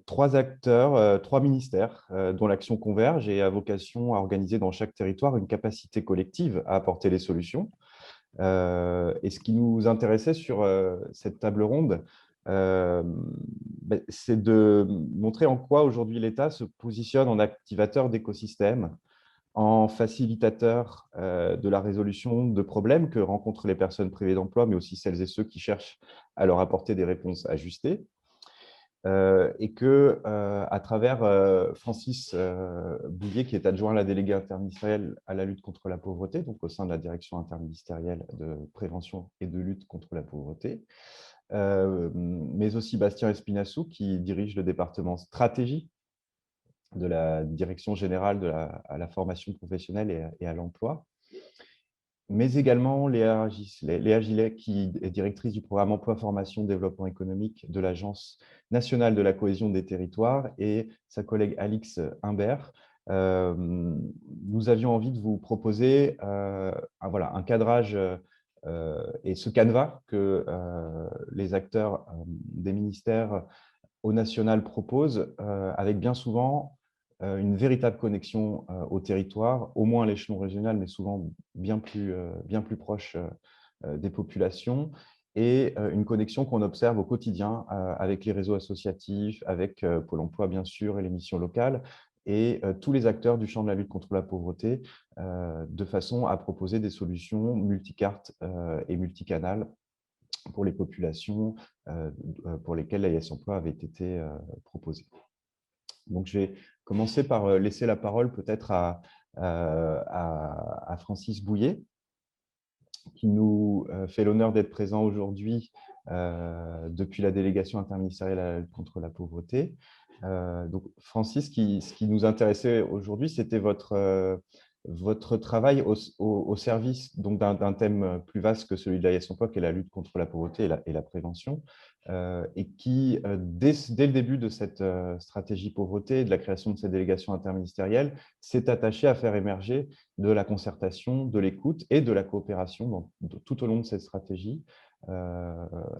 Trois acteurs, trois ministères dont l'action converge et a vocation à organiser dans chaque territoire une capacité collective à apporter les solutions. Et ce qui nous intéressait sur cette table ronde, c'est de montrer en quoi aujourd'hui l'État se positionne en activateur d'écosystèmes, en facilitateur de la résolution de problèmes que rencontrent les personnes privées d'emploi, mais aussi celles et ceux qui cherchent à leur apporter des réponses ajustées. Et que, à travers Francis Bouvier, qui est adjoint à la déléguée interministérielle à la lutte contre la pauvreté, donc au sein de la direction interministérielle de prévention et de lutte contre la pauvreté, mais aussi Bastien Espinassou, qui dirige le département stratégie de la direction générale à la formation professionnelle et à l'emploi, mais également Léa Gillet, qui est directrice du programme Emploi, Formation, Développement économique de l'Agence nationale de la cohésion des territoires, et sa collègue Alix Imbert. Nous avions envie de vous proposer un cadrage et ce canevas que les acteurs des ministères au national proposent, avec bien souvent une véritable connexion au territoire, au moins à l'échelon régional, mais souvent bien plus proche des populations, et une connexion qu'on observe au quotidien avec les réseaux associatifs, avec Pôle emploi, bien sûr, et les missions locales, et tous les acteurs du champ de la lutte contre la pauvreté, de façon à proposer des solutions multicartes et multicanales pour les populations pour lesquelles l'AIS Emploi avait été proposée. Donc, je vais commencer par laisser la parole peut-être à Francis Bouillet, qui nous fait l'honneur d'être présent aujourd'hui depuis la délégation interministérielle à la lutte contre la pauvreté. Donc, Francis, ce qui nous intéressait aujourd'hui, c'était votre travail au service d'un thème plus vaste que celui de l'AIS Emploi, qui est la lutte contre la pauvreté et la prévention, et qui, dès le début de cette stratégie pauvreté, de la création de cette délégation interministérielle, s'est attaché à faire émerger de la concertation, de l'écoute et de la coopération tout au long de cette stratégie,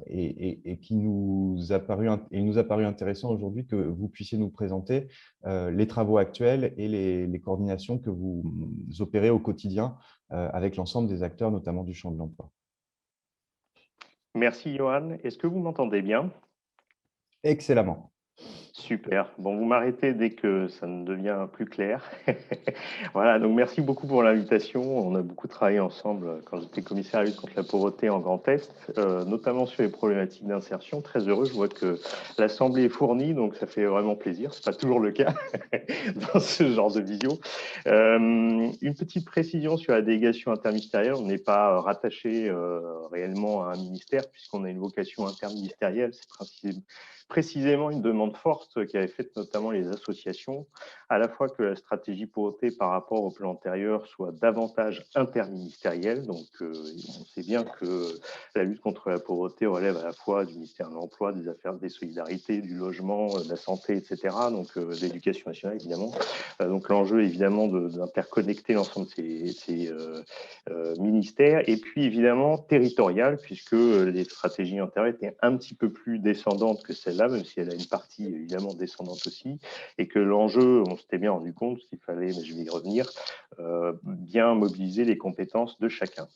et qui il nous a paru intéressant aujourd'hui que vous puissiez nous présenter les travaux actuels et les coordinations que vous opérez au quotidien avec l'ensemble des acteurs, notamment du champ de l'emploi. Merci Johan. Est-ce que vous m'entendez bien? Excellemment. Super. Bon, vous m'arrêtez dès que ça ne devient plus clair. Voilà, donc merci beaucoup pour l'invitation. On a beaucoup travaillé ensemble quand j'étais commissaire à la lutte contre la pauvreté en Grand Est, notamment sur les problématiques d'insertion. Très heureux, je vois que l'Assemblée est fournie, donc ça fait vraiment plaisir. Ce n'est pas toujours le cas dans ce genre de visio. Une petite précision sur la délégation interministérielle. On n'est pas rattaché réellement à un ministère, puisqu'on a une vocation interministérielle. C'est précisément une demande forte qui avait faite notamment les associations, à la fois que la stratégie pauvreté par rapport au plan antérieur soit davantage interministérielle. Donc, on sait bien que la lutte contre la pauvreté relève à la fois du ministère de l'Emploi, des Affaires des Solidarités, du Logement, de la Santé, etc., donc de l'Éducation nationale, évidemment. Donc, l'enjeu, évidemment, d'interconnecter l'ensemble de ces ministères, et puis, évidemment, territorial, puisque les stratégies antérieures étaient un petit peu plus descendantes que celle-là, même si elle a une partie évidemment descendante aussi, et que l'enjeu, on s'était bien rendu compte qu'il fallait, mais je vais y revenir, bien mobiliser les compétences de chacun.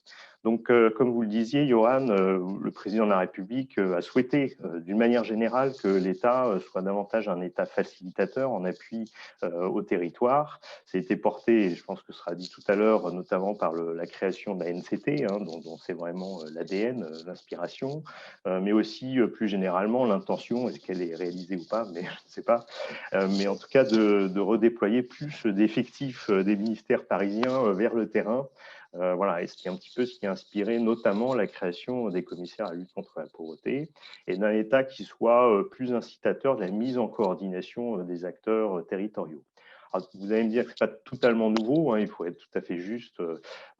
Donc, comme vous le disiez, Johan, le président de la République a souhaité, d'une manière générale, que l'État soit davantage un État facilitateur en appui au territoire. Ça a été porté, et je pense que ce sera dit tout à l'heure, notamment par la création de la NCT, dont c'est vraiment l'ADN, l'inspiration, mais aussi plus généralement l'intention, est-ce qu'elle est réalisée ou pas, mais je ne sais pas, mais en tout cas de redéployer plus d'effectifs des ministères parisiens vers le terrain. Voilà, et c'est un petit peu ce qui a inspiré notamment la création des commissaires à lutte contre la pauvreté et d'un État qui soit plus incitateur de la mise en coordination des acteurs territoriaux. Alors, vous allez me dire que ce n'est pas totalement nouveau, hein, il faut être tout à fait juste.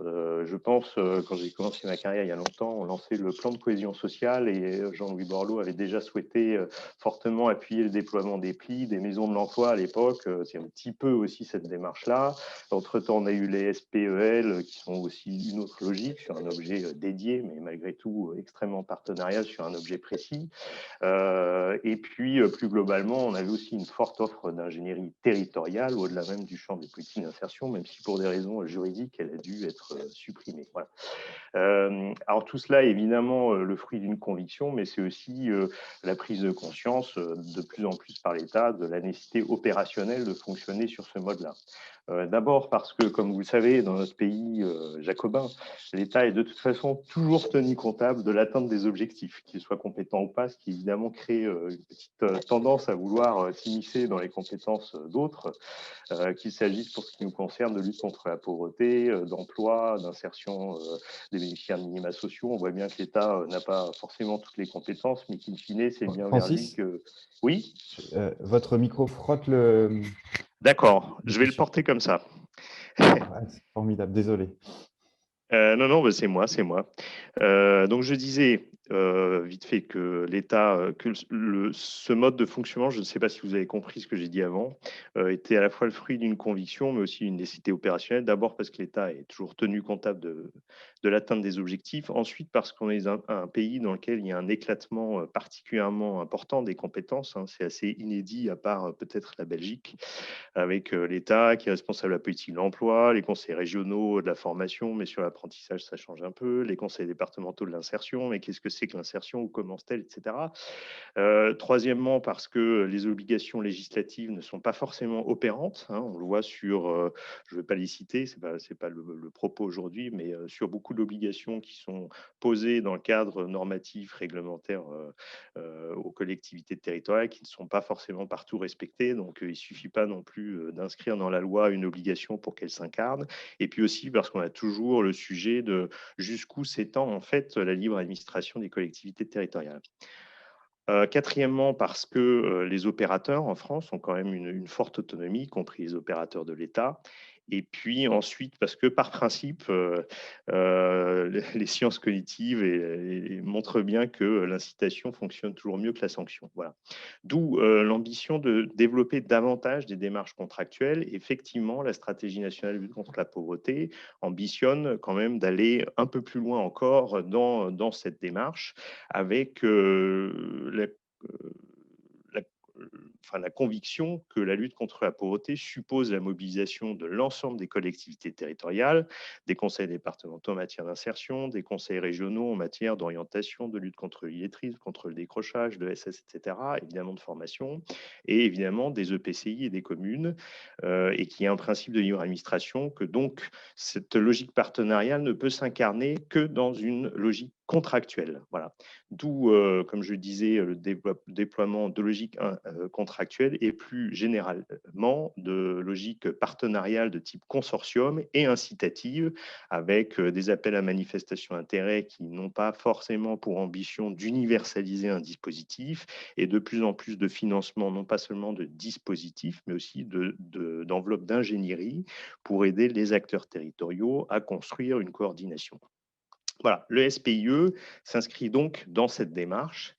Je pense, quand j'ai commencé ma carrière il y a longtemps, on lançait le plan de cohésion sociale et Jean-Louis Borloo avait déjà souhaité fortement appuyer le déploiement des PLI, des maisons de l'emploi à l'époque. C'est un petit peu aussi cette démarche-là. Entre-temps, on a eu les SPEL qui sont aussi une autre logique sur un objet dédié, mais malgré tout extrêmement partenarial sur un objet précis. Et puis, plus globalement, on avait aussi une forte offre d'ingénierie territoriale, au-delà même du champ des politiques d'insertion, même si pour des raisons juridiques, elle a dû être supprimée. Voilà. Alors tout cela est évidemment le fruit d'une conviction, mais c'est aussi la prise de conscience de plus en plus par l'État de la nécessité opérationnelle de fonctionner sur ce mode-là. D'abord parce que, comme vous le savez, dans notre pays jacobin, l'État est de toute façon toujours tenu comptable de l'atteinte des objectifs, qu'il soit compétent ou pas, ce qui évidemment crée une petite tendance à vouloir s'immiscer dans les compétences d'autres, qu'il s'agisse pour ce qui nous concerne de lutte contre la pauvreté, d'emploi, d'insertion des bénéficiaires minima sociaux. On voit bien que l'État n'a pas forcément toutes les compétences, mais qu'in fine, c'est bien vers lui Francis, que… Oui, votre micro frotte d'accord, je vais le sur. porter comme ça. Ah, c'est formidable, désolé. Non, non, bah, c'est moi, c'est moi. Donc je disais vite fait que l'État, que ce mode de fonctionnement, je ne sais pas si vous avez compris ce que j'ai dit avant, était à la fois le fruit d'une conviction, mais aussi une nécessité opérationnelle. D'abord parce que l'État est toujours tenu comptable de l'atteinte des objectifs. Ensuite parce qu'on est un pays dans lequel il y a un éclatement particulièrement important des compétences, hein. C'est assez inédit, à part peut-être la Belgique, avec l'État qui est responsable de la politique de l'emploi, les conseils régionaux de la formation, mais sur l'apprentissage, ça change un peu, les conseils départementaux de l'insertion, mais qu'est-ce que c'est que l'insertion, ou commence-t-elle, etc. Troisièmement, parce que les obligations législatives ne sont pas forcément opérantes, hein, on le voit sur, je ne vais pas les citer, c'est pas le propos aujourd'hui, mais sur beaucoup d'obligations qui sont posées dans le cadre normatif, réglementaire aux collectivités territoriales, qui ne sont pas forcément partout respectées. Donc, il ne suffit pas non plus d'inscrire dans la loi une obligation pour qu'elle s'incarne. Et puis aussi parce qu'on a toujours le sujet de jusqu'où s'étend en fait la libre administration des collectivités territoriales. Quatrièmement, parce que les opérateurs en France ont quand même une forte autonomie, y compris les opérateurs de l'État. Et puis ensuite, parce que par principe, les sciences cognitives montrent bien que l'incitation fonctionne toujours mieux que la sanction. Voilà. D'où l'ambition de développer davantage des démarches contractuelles. Effectivement, la stratégie nationale de lutte contre la pauvreté ambitionne quand même d'aller un peu plus loin encore dans cette démarche, avec la, enfin, la conviction que la lutte contre la pauvreté suppose la mobilisation de l'ensemble des collectivités territoriales, des conseils départementaux en matière d'insertion, des conseils régionaux en matière d'orientation, de lutte contre l'illettrisme, contre le décrochage, de SS, etc., évidemment de formation, et évidemment des EPCI et des communes, et qui est un principe de libre administration, que donc cette logique partenariale ne peut s'incarner que dans une logique contractuelle. Voilà. D'où, comme je le disais, le déploiement de logiques contractuelles et plus généralement de logiques partenariales de type consortium et incitative, avec des appels à manifestation d'intérêt qui n'ont pas forcément pour ambition d'universaliser un dispositif, et de plus en plus de financement, non pas seulement de dispositifs, mais aussi d'enveloppes d'ingénierie pour aider les acteurs territoriaux à construire une coordination. Voilà, le SPIE s'inscrit donc dans cette démarche.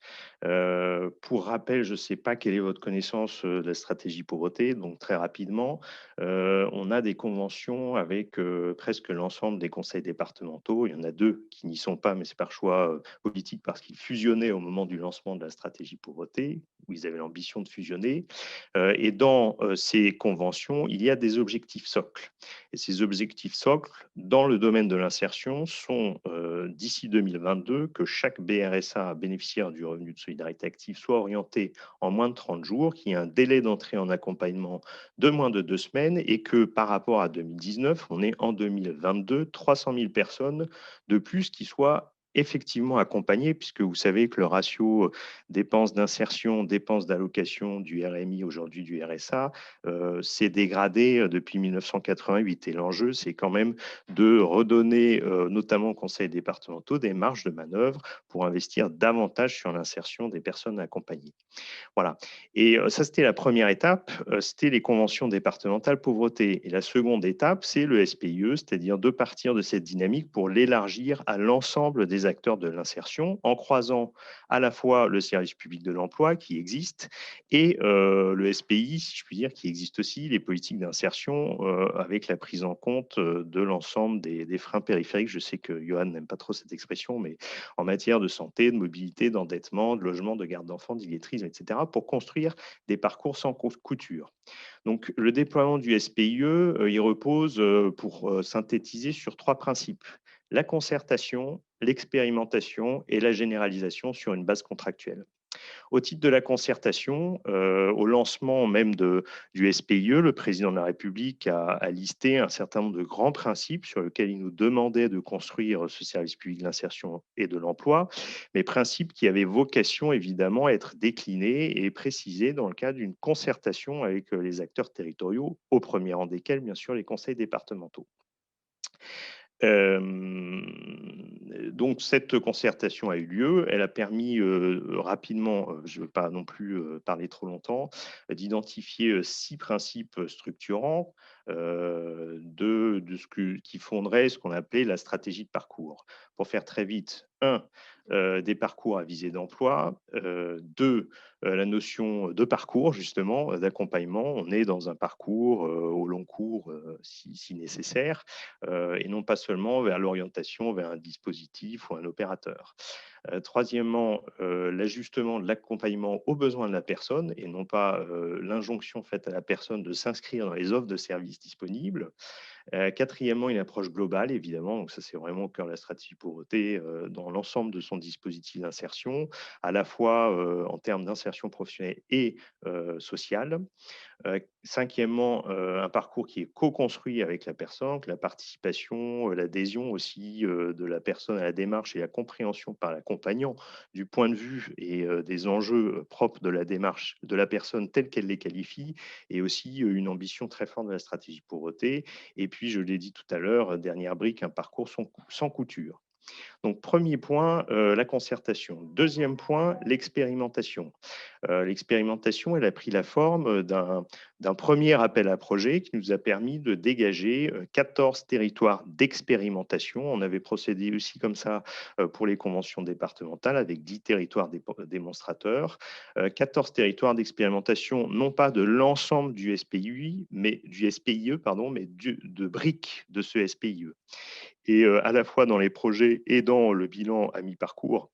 Pour rappel, je ne sais pas quelle est votre connaissance de la stratégie pauvreté, donc très rapidement, on a des conventions avec presque l'ensemble des conseils départementaux. Il y en a 2 qui n'y sont pas, mais c'est par choix politique, parce qu'ils fusionnaient au moment du lancement de la stratégie pauvreté, où ils avaient l'ambition de fusionner. Et dans ces conventions, il y a des objectifs socles. Et ces objectifs socles, dans le domaine de l'insertion, sont d'ici 2022 que chaque BRSA bénéficiaire du revenu de solidarité active soit orienté en moins de 30 jours, qu'il y ait un délai d'entrée en accompagnement de moins de 2 semaines, et que par rapport à 2019, on est en 2022 300 000 personnes de plus qui soient effectivement accompagner, puisque vous savez que le ratio dépenses d'insertion, dépenses d'allocation du RMI, aujourd'hui du RSA, s'est dégradé depuis 1988. Et l'enjeu, c'est quand même de redonner, notamment aux conseils départementaux, des marges de manœuvre pour investir davantage sur l'insertion des personnes accompagnées. Voilà. Et ça, c'était la première étape, c'était les conventions départementales pauvreté. Et la seconde étape, c'est le SPIE, c'est-à-dire de partir de cette dynamique pour l'élargir à l'ensemble des acteurs de l'insertion, en croisant à la fois le service public de l'emploi qui existe et le SPI, si je puis dire, qui existe aussi, les politiques d'insertion avec la prise en compte de l'ensemble des freins périphériques. Je sais que Johan n'aime pas trop cette expression, mais en matière de santé, de mobilité, d'endettement, de logement, de garde d'enfants, d'illettrisme, etc., pour construire des parcours sans couture. Donc, le déploiement du SPIE, il repose, pour synthétiser, sur 3 principes: la concertation, l'expérimentation et la généralisation sur une base contractuelle. Au titre de la concertation, au lancement même du SPIE, le président de la République a listé un certain nombre de grands principes sur lesquels il nous demandait de construire ce service public de l'insertion et de l'emploi, mais principes qui avaient vocation évidemment à être déclinés et précisés dans le cadre d'une concertation avec les acteurs territoriaux, au premier rang desquels, bien sûr, les conseils départementaux. Donc cette concertation a eu lieu. Elle a permis rapidement, je ne veux pas non plus parler trop longtemps, d'identifier 6 principes structurants de qui fonderaient ce qu'on appelait la stratégie de parcours. Pour faire très vite, 1, des parcours à visée d'emploi. 2, la notion de parcours, justement, d'accompagnement. On est dans un parcours au long cours, si nécessaire, et non pas seulement vers l'orientation vers un dispositif ou un opérateur. Troisièmement, l'ajustement de l'accompagnement aux besoins de la personne et non pas l'injonction faite à la personne de s'inscrire dans les offres de services disponibles. Quatrièmement, une approche globale, évidemment. Donc ça, c'est vraiment au cœur de la stratégie pauvreté, dans l'ensemble de son dispositif d'insertion, à la fois en termes d'insertion professionnelle et sociale. Cinquièmement, un parcours qui est co-construit avec la personne, que la participation, l'adhésion aussi de la personne à la démarche et la compréhension par l'accompagnant du point de vue et des enjeux propres de la démarche de la personne telle qu'elle les qualifie, et aussi une ambition très forte de la stratégie pauvreté. Et puis, je l'ai dit tout à l'heure, dernière brique, un parcours sans couture. Donc, premier point, la concertation. Deuxième point, l'expérimentation. L'expérimentation, elle a pris la forme d'un premier appel à projet qui nous a permis de dégager 14 territoires d'expérimentation. On avait procédé aussi comme ça pour les conventions départementales avec 10 territoires démonstrateurs. 14 territoires d'expérimentation, non pas de l'ensemble du SPI, mais du SPIE, pardon, mais de briques de ce SPIE. Et à la fois dans les projets et dans le bilan à mi-parcours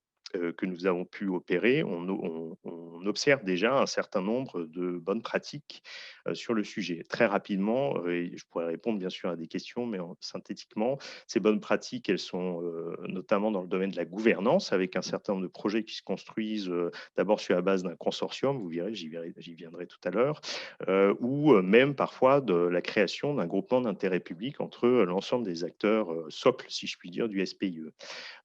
que nous avons pu opérer, on observe déjà un certain nombre de bonnes pratiques sur le sujet. Très rapidement, et je pourrais répondre bien sûr à des questions, mais synthétiquement, ces bonnes pratiques, elles sont notamment dans le domaine de la gouvernance, avec un certain nombre de projets qui se construisent d'abord sur la base d'un consortium, vous verrez, j'y viendrai tout à l'heure, ou même parfois de la création d'un groupement d'intérêt public entre l'ensemble des acteurs socles, si je puis dire, du SPIE.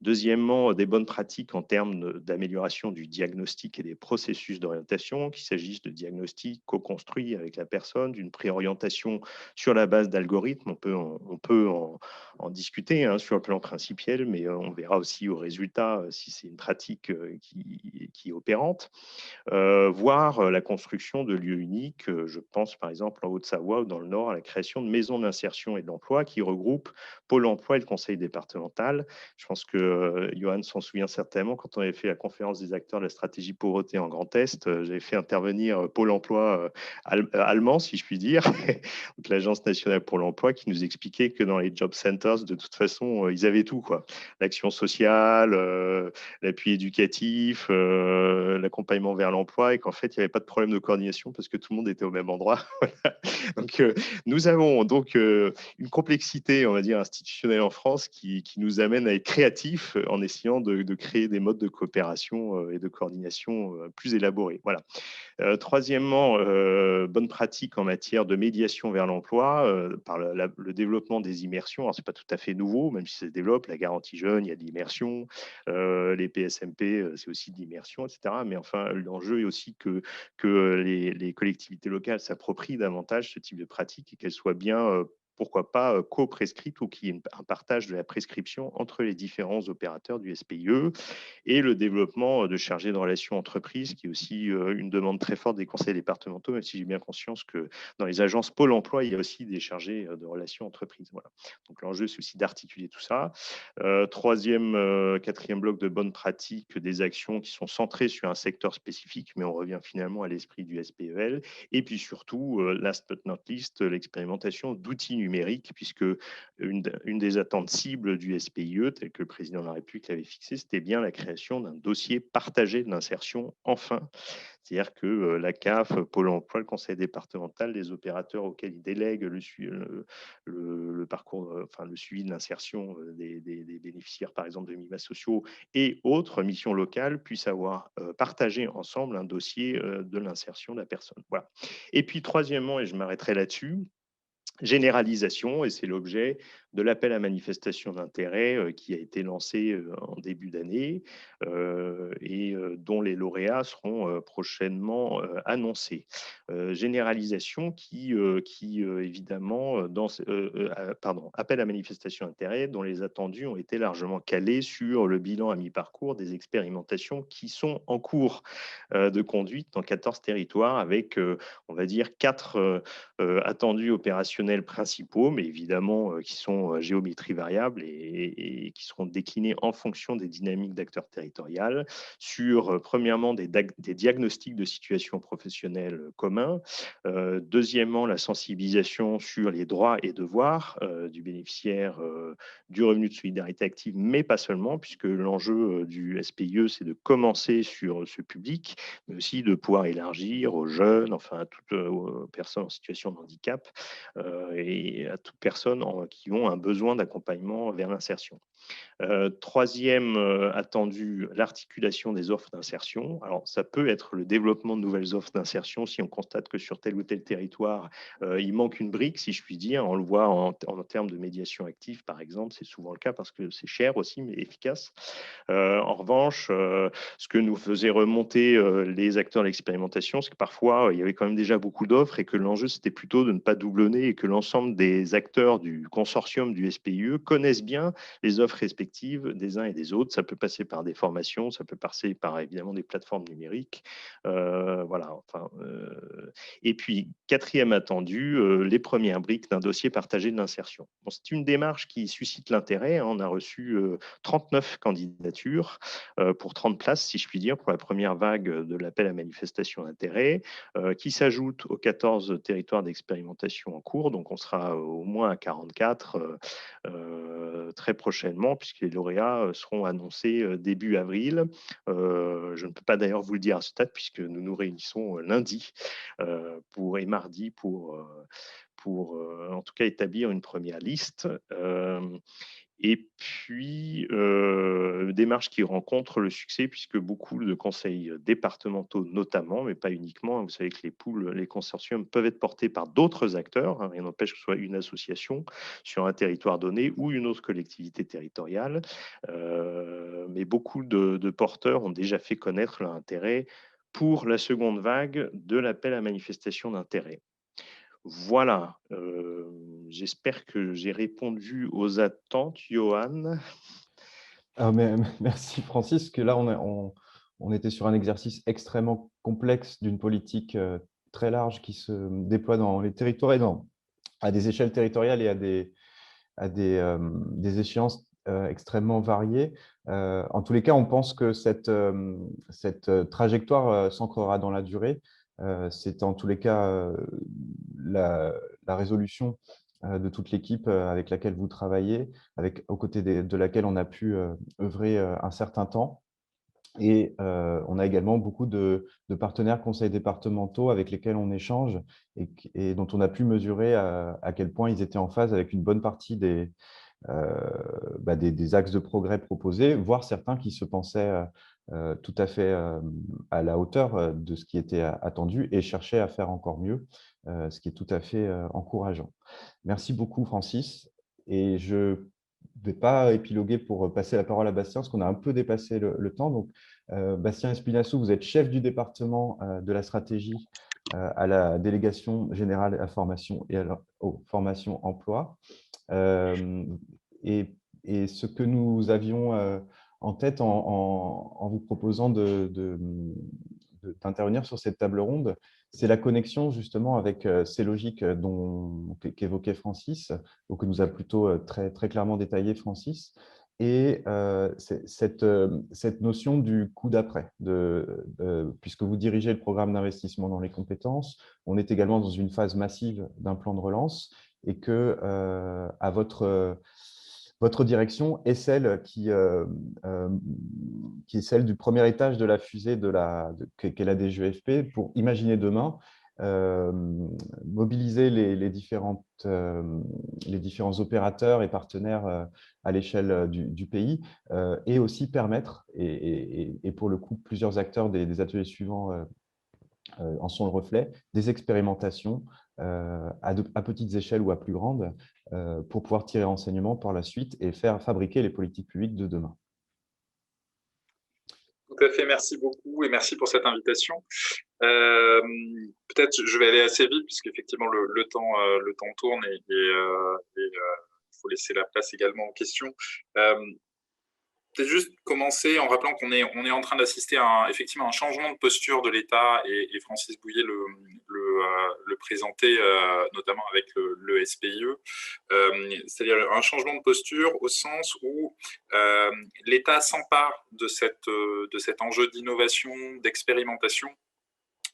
Deuxièmement, des bonnes pratiques en termes d'amélioration du diagnostic et des processus d'orientation, qu'il s'agisse de diagnostics co-construits avec la personne, d'une préorientation sur la base d'algorithmes. On peut en discuter sur le plan principiel, mais on verra aussi au résultat si c'est une pratique qui est opérante. Voire la construction de lieux uniques. Je pense par exemple en Haute-Savoie ou dans le Nord à la création de maisons d'insertion et de l'emploi qui regroupent Pôle emploi et le conseil départemental. Je pense que Johan s'en souvient certainement quand on avait fait la conférence des acteurs de la stratégie pauvreté en Grand Est. J'avais fait intervenir Pôle emploi allemand, si je puis dire, donc l'Agence nationale pour l'emploi, qui nous expliquait que dans les job centers, de toute façon, ils avaient tout, quoi. L'action sociale, l'appui éducatif, l'accompagnement vers l'emploi, et qu'en fait, il n'y avait pas de problème de coordination parce que tout le monde était au même endroit. Donc, nous avons donc une complexité, on va dire, institutionnelle en France qui nous amène à être créatifs en essayant de créer des modes de coopération et de coordination plus élaborés. Voilà. Troisièmement, bonne pratique en matière de médiation vers l'emploi par le développement des immersions. Alors, ce n'est pas tout à fait nouveau, même si ça se développe. La garantie jeune, il y a de l'immersion. Les PSMP, c'est aussi de l'immersion, etc. Mais enfin, l'enjeu est aussi que les collectivités locales s'approprient davantage ce type de pratique et qu'elles soient bien pourquoi pas co-prescrites ou qu'il y ait un partage de la prescription entre les différents opérateurs du SPIE et le développement de chargés de relations entreprises, qui est aussi une demande très forte des conseils départementaux, même si j'ai bien conscience que dans les agences Pôle emploi, il y a aussi des chargés de relations entreprises. Voilà. Donc l'enjeu, c'est aussi d'articuler tout ça. Quatrième bloc de bonnes pratiques, des actions qui sont centrées sur un secteur spécifique, mais on revient finalement à l'esprit du SPEL. Et puis surtout, last but not least, l'expérimentation d'outils numériques, puisque une des attentes cibles du SPIE, tel que le président de la République l'avait fixé, c'était bien la création d'un dossier partagé de l'insertion, enfin. C'est-à-dire que la CAF, Pôle emploi, le conseil départemental, les opérateurs auxquels ils délèguent le parcours, enfin le suivi de l'insertion des bénéficiaires, par exemple, de minima sociaux et autres missions locales, puissent avoir partagé ensemble un dossier de l'insertion de la personne. Voilà. Et puis, troisièmement, et je m'arrêterai là-dessus, généralisation, et c'est l'objet de l'appel à manifestation d'intérêt qui a été lancé en début d'année et dont les lauréats seront prochainement annoncés. Généralisation qui évidemment, pardon, appel à manifestation d'intérêt dont les attendus ont été largement calés sur le bilan à mi-parcours des expérimentations qui sont en cours de conduite dans 14 territoires avec, on va dire, 4 attendus opérationnels principaux, mais évidemment qui sont géométrie variable et qui seront déclinés en fonction des dynamiques d'acteurs territoriales sur, premièrement, des diagnostics de situation professionnelle communs, deuxièmement, la sensibilisation sur les droits et devoirs du bénéficiaire du revenu de solidarité active, mais pas seulement, puisque l'enjeu du SPIE, c'est de commencer sur ce public, mais aussi de pouvoir élargir aux jeunes, enfin à toutes personnes en situation de handicap et à toute personne qui ont un besoin d'accompagnement vers l'insertion. Troisième attendu, l'articulation des offres d'insertion. Alors, ça peut être le développement de nouvelles offres d'insertion si on constate que sur tel ou tel territoire, il manque une brique, si je puis dire. On le voit en termes de médiation active, par exemple. C'est souvent le cas parce que c'est cher aussi, mais efficace. En revanche, ce que nous faisaient remonter les acteurs de l'expérimentation, c'est que parfois, il y avait quand même déjà beaucoup d'offres et que l'enjeu, c'était plutôt de ne pas doublonner et que l'ensemble des acteurs du consortium du SPIE connaissent bien les offres respectives des uns et des autres. Ça peut passer par des formations, ça peut passer par évidemment des plateformes numériques. Voilà. Enfin, et puis, quatrième attendu, les premières briques d'un dossier partagé de l'insertion. Bon, c'est une démarche qui suscite l'intérêt. Hein. On a reçu 39 candidatures pour 30 places, si je puis dire, pour la première vague de l'appel à manifestation d'intérêt, qui s'ajoute aux 14 territoires d'expérimentation en cours. Donc, on sera au moins à 44 très prochainement, puisque les lauréats seront annoncés début avril. Je ne peux pas d'ailleurs vous le dire à ce stade, puisque nous nous réunissons lundi et mardi pour en tout cas établir une première liste. Et puis, démarche qui rencontre le succès puisque beaucoup de conseils départementaux notamment, mais pas uniquement, vous savez que les consortiums peuvent être portés par d'autres acteurs, hein, rien n'empêche que ce soit une association sur un territoire donné ou une autre collectivité territoriale, mais beaucoup de porteurs ont déjà fait connaître leur intérêt pour la seconde vague de l'appel à manifestation d'intérêt. Voilà, j'espère que j'ai répondu aux attentes, Johan. Ah, merci Francis, que là, on était sur un exercice extrêmement complexe d'une politique très large qui se déploie dans les territoires et à des échelles territoriales et des échéances extrêmement variées. En tous les cas, on pense que cette trajectoire s'ancrera dans la durée. C'est en tous les cas la résolution de toute l'équipe avec laquelle vous travaillez, aux côtés de laquelle on a pu œuvrer un certain temps. Et on a également beaucoup de partenaires conseils départementaux avec lesquels on échange et dont on a pu mesurer à quel point ils étaient en phase avec une bonne partie des axes de progrès proposés, voire certains qui se pensaient tout à fait à la hauteur de ce qui était attendu et cherchait à faire encore mieux, ce qui est tout à fait encourageant. Merci beaucoup, Francis. Et je ne vais pas épiloguer pour passer la parole à Bastien, parce qu'on a un peu dépassé le temps. Donc, Bastien Espinassou, vous êtes chef du département de la stratégie à la délégation générale à la formation et aux formations emploi. Euh, et, et ce que nous avions en tête en vous proposant d'intervenir sur cette table ronde, c'est la connexion justement avec ces logiques qu'évoquait Francis, ou que nous a plutôt très clairement détaillé Francis, et cette notion du coup d'après, puisque vous dirigez le programme d'investissement dans les compétences, on est également dans une phase massive d'un plan de relance, et que à votre direction est celle qui est celle du premier étage de la fusée qu'est la DGEFP pour imaginer demain, mobiliser les différents opérateurs et partenaires à l'échelle du pays, et aussi permettre, et pour le coup, plusieurs acteurs des ateliers suivants en sont le reflet, des expérimentations à petites échelles ou à plus grandes pour pouvoir tirer enseignement par la suite et faire fabriquer les politiques publiques de demain. Tout à fait, merci beaucoup et merci pour cette invitation. Peut-être je vais aller assez vite puisqu'effectivement le temps tourne et faut laisser la place également aux questions. Peut-être juste commencer en rappelant qu'on est en train d'assister à effectivement un changement de posture de l'État et Francis Bouillet le présentait notamment avec le SPIE, c'est-à-dire un changement de posture au sens où l'État s'empare de cet enjeu d'innovation, d'expérimentation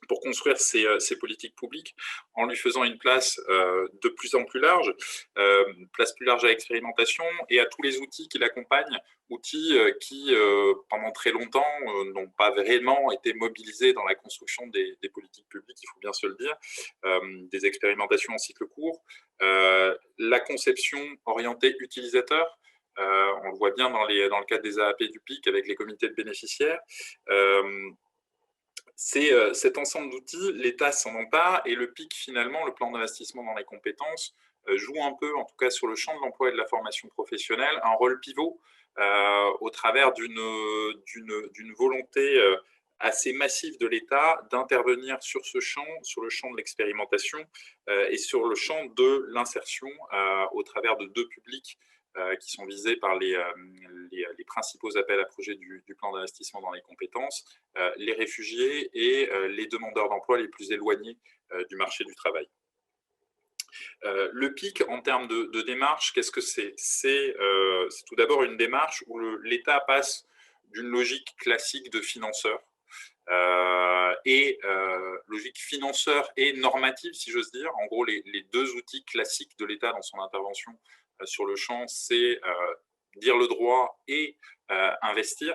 pour construire ces politiques publiques en lui faisant une place de plus en plus large, place plus large à l'expérimentation et à tous les outils qui l'accompagnent, outils qui, pendant très longtemps, n'ont pas vraiment été mobilisés dans la construction des politiques publiques, il faut bien se le dire, des expérimentations en cycle court, la conception orientée utilisateur, on le voit bien dans le cadre des AAP du PIC avec les comités de bénéficiaires, c'est cet ensemble d'outils, l'État s'en empare et le PIC, finalement, le plan d'investissement dans les compétences, joue un peu, en tout cas sur le champ de l'emploi et de la formation professionnelle, un rôle pivot au travers d'une volonté assez massive de l'État d'intervenir sur le champ de l'expérimentation et sur le champ de l'insertion au travers de deux publics qui sont visés par les principaux appels à projets du plan d'investissement dans les compétences, les réfugiés et les demandeurs d'emploi les plus éloignés du marché du travail. Le PIC, en termes de démarche, qu'est-ce que c'est ? C'est tout d'abord une démarche où l'État passe d'une logique classique de financeur, logique financeur et normative, si j'ose dire. En gros, les deux outils classiques de l'État dans son intervention sur le champ, c'est dire le droit et investir.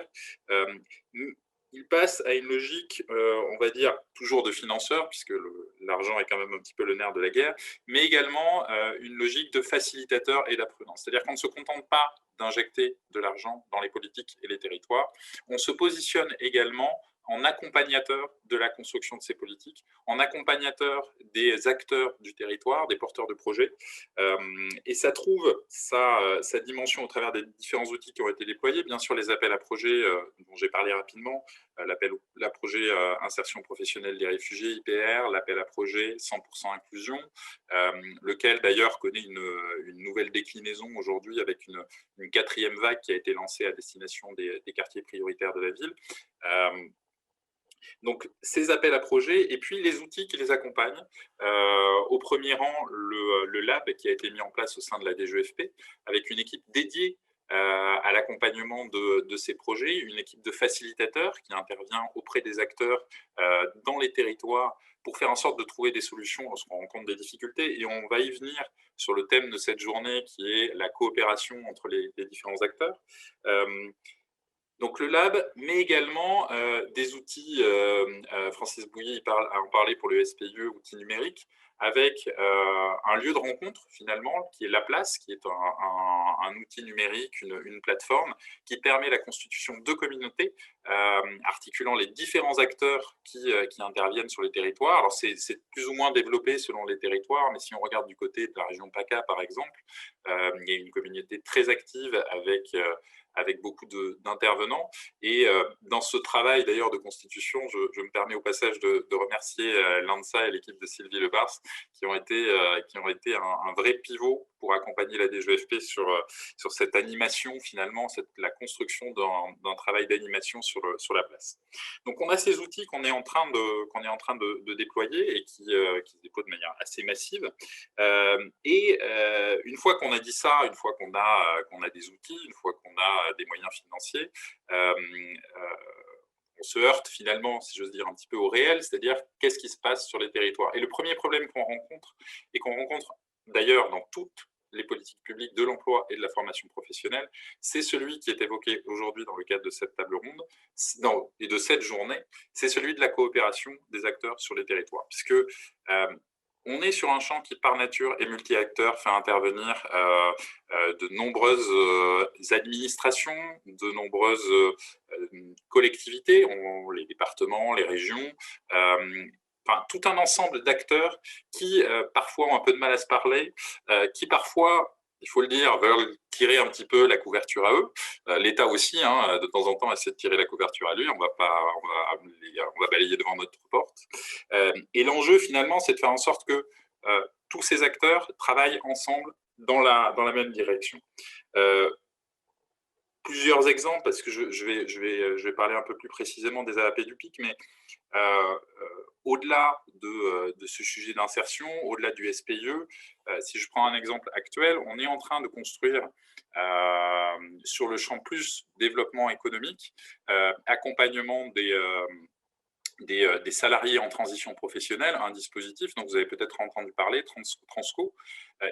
Il passe à une logique, on va dire, toujours de financeur, puisque l'argent est quand même un petit peu le nerf de la guerre, mais également une logique de facilitateur et d'apprenant. C'est-à-dire qu'on ne se contente pas d'injecter de l'argent dans les politiques et les territoires, on se positionne également en accompagnateur de la construction de ces politiques, en accompagnateur des acteurs du territoire, des porteurs de projets, et ça trouve sa dimension au travers des différents outils qui ont été déployés, bien sûr les appels à projets dont j'ai parlé rapidement, l'appel à projet insertion professionnelle des réfugiés, IPR, l'appel à projet 100% inclusion, lequel d'ailleurs connaît une nouvelle déclinaison aujourd'hui avec une quatrième vague qui a été lancée à destination des quartiers prioritaires de la ville. Donc, ces appels à projets et puis les outils qui les accompagnent. Au premier rang, le lab qui a été mis en place au sein de la DGEFP avec une équipe dédiée à l'accompagnement de ces projets, une équipe de facilitateurs qui intervient auprès des acteurs dans les territoires pour faire en sorte de trouver des solutions lorsqu'on rencontre des difficultés. Et on va y venir sur le thème de cette journée qui est la coopération entre les différents acteurs. Donc le lab, mais également des outils, Francis Bouillet a en parlé pour le SPIE, outils numériques, avec un lieu de rencontre finalement qui est La Place, qui est un outil numérique, une plateforme qui permet la constitution de communautés articulant les différents acteurs qui interviennent sur les territoires. Alors c'est plus ou moins développé selon les territoires, mais si on regarde du côté de la région PACA par exemple, il y a une communauté très active avec beaucoup d'intervenants. Et dans ce travail d'ailleurs de constitution, je me permets au passage de remercier l'ANSA et l'équipe de Sylvie Lebars qui ont été un vrai pivot pour accompagner la DGEFP sur cette animation finalement, la construction d'un travail d'animation sur la place. Donc on a ces outils qu'on est en train de déployer et qui se déploient de manière assez massive. Une fois qu'on a dit ça, une fois qu'on a des outils, une fois qu'on a des moyens financiers, on se heurte finalement, si j'ose dire, un petit peu au réel, c'est-à-dire qu'est-ce qui se passe sur les territoires. Et le premier problème qu'on rencontre, et qu'on rencontre d'ailleurs dans toutes les politiques publiques de l'emploi et de la formation professionnelle, c'est celui qui est évoqué aujourd'hui dans le cadre de cette table ronde et de cette journée, c'est celui de la coopération des acteurs sur les territoires. Puisque on est sur un champ qui, par nature, est multi-acteurs, fait intervenir de nombreuses administrations, de nombreuses collectivités, les départements, les régions, enfin, tout un ensemble d'acteurs qui parfois ont un peu de mal à se parler, qui parfois, il faut le dire, veulent tirer un petit peu la couverture à eux. L'État aussi, hein, de temps en temps, essaie de tirer la couverture à lui. On va balayer devant notre porte. Et l'enjeu, finalement, c'est de faire en sorte que tous ces acteurs travaillent ensemble dans la même direction. Plusieurs exemples, parce que je vais parler un peu plus précisément des AAP du PIC, mais au-delà de ce sujet d'insertion, au-delà du SPIE, si je prends un exemple actuel, on est en train de construire sur le champ plus développement économique, accompagnement des salariés en transition professionnelle, un dispositif dont vous avez peut-être entendu parler, Transco,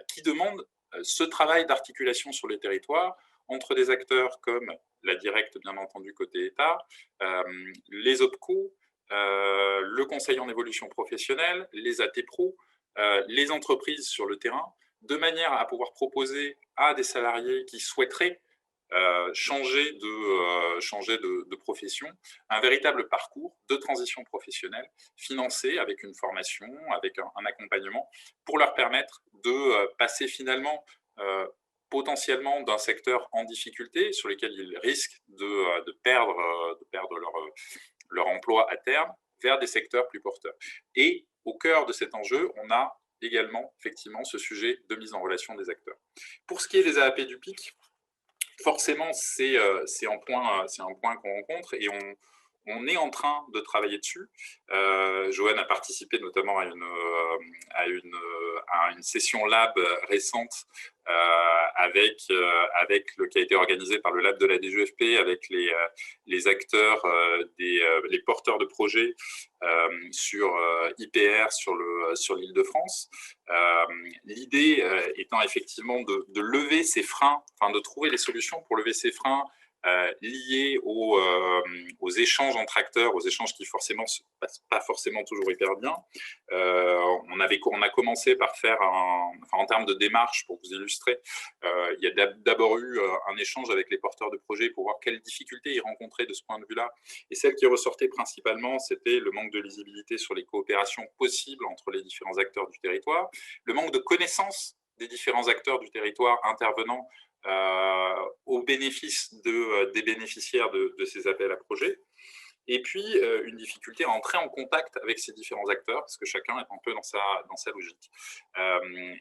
qui demande ce travail d'articulation sur les territoires entre des acteurs comme la directe, bien entendu, côté État, les OPCO, le Conseil en évolution professionnelle, les AT-Pro, les entreprises sur le terrain, de manière à pouvoir proposer à des salariés qui souhaiteraient changer de profession, un véritable parcours de transition professionnelle financé avec une formation, avec un accompagnement pour leur permettre de passer finalement potentiellement d'un secteur en difficulté sur lequel ils risquent de perdre leur emploi à terme vers des secteurs plus porteurs. Et au cœur de cet enjeu, on a également effectivement ce sujet de mise en relation des acteurs. Pour ce qui est des AAP du PIC, forcément, c'est un point qu'on rencontre et on est en train de travailler dessus. Joanne a participé notamment à une session lab récente qui a été organisée par le lab de la DGEFP avec les acteurs, les porteurs de projets sur IPR sur l'Île-de-France. L'idée étant effectivement de lever ces freins, enfin de trouver les solutions pour lever ces freins liés aux échanges entre acteurs, aux échanges qui forcément se passent pas forcément toujours hyper bien. On a commencé par faire en termes de démarche, pour vous illustrer, il y a d'abord eu un échange avec les porteurs de projets pour voir quelles difficultés ils rencontraient de ce point de vue-là. Et celle qui ressortait principalement, c'était le manque de lisibilité sur les coopérations possibles entre les différents acteurs du territoire, le manque de connaissance des différents acteurs du territoire intervenant au bénéfice des bénéficiaires de ces appels à projets. Et puis, une difficulté à entrer en contact avec ces différents acteurs, parce que chacun est un peu dans sa logique.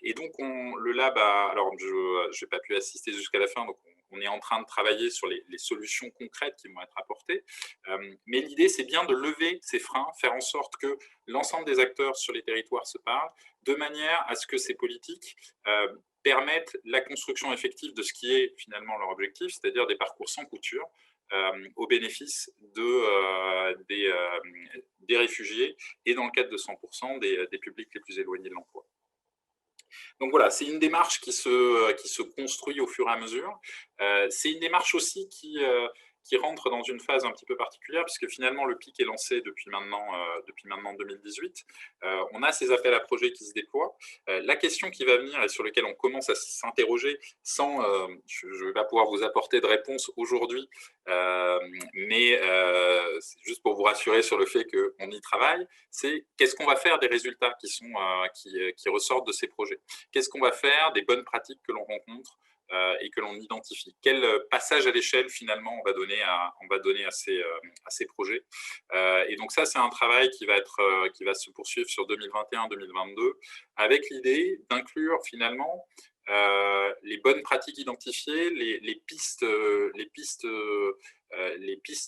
Et donc, le lab alors je n'ai pas pu assister jusqu'à la fin, donc on est en train de travailler sur les solutions concrètes qui vont être apportées. Mais l'idée, c'est bien de lever ces freins, faire en sorte que l'ensemble des acteurs sur les territoires se parlent, de manière à ce que ces politiques permettent la construction effective de ce qui est finalement leur objectif, c'est-à-dire des parcours sans couture, au bénéfice des réfugiés et dans le cadre de 100% des publics les plus éloignés de l'emploi. Donc voilà, c'est une démarche qui se construit au fur et à mesure. C'est une démarche aussi qui qui rentre dans une phase un petit peu particulière, puisque finalement le PIC est lancé depuis maintenant 2018. On a ces appels à projets qui se déploient. La question qui va venir et sur laquelle on commence à s'interroger, sans, je ne vais pas pouvoir vous apporter de réponse aujourd'hui, mais c'est juste pour vous rassurer sur le fait qu'on y travaille, c'est qu'est-ce qu'on va faire des résultats qui ressortent de ces projets? Qu'est-ce qu'on va faire des bonnes pratiques que l'on rencontre et que l'on identifie? Quel passage à l'échelle, finalement, on va donner à ces projets? Et donc ça, c'est un travail qui va se poursuivre sur 2021-2022, avec l'idée d'inclure, finalement, les bonnes pratiques identifiées, les pistes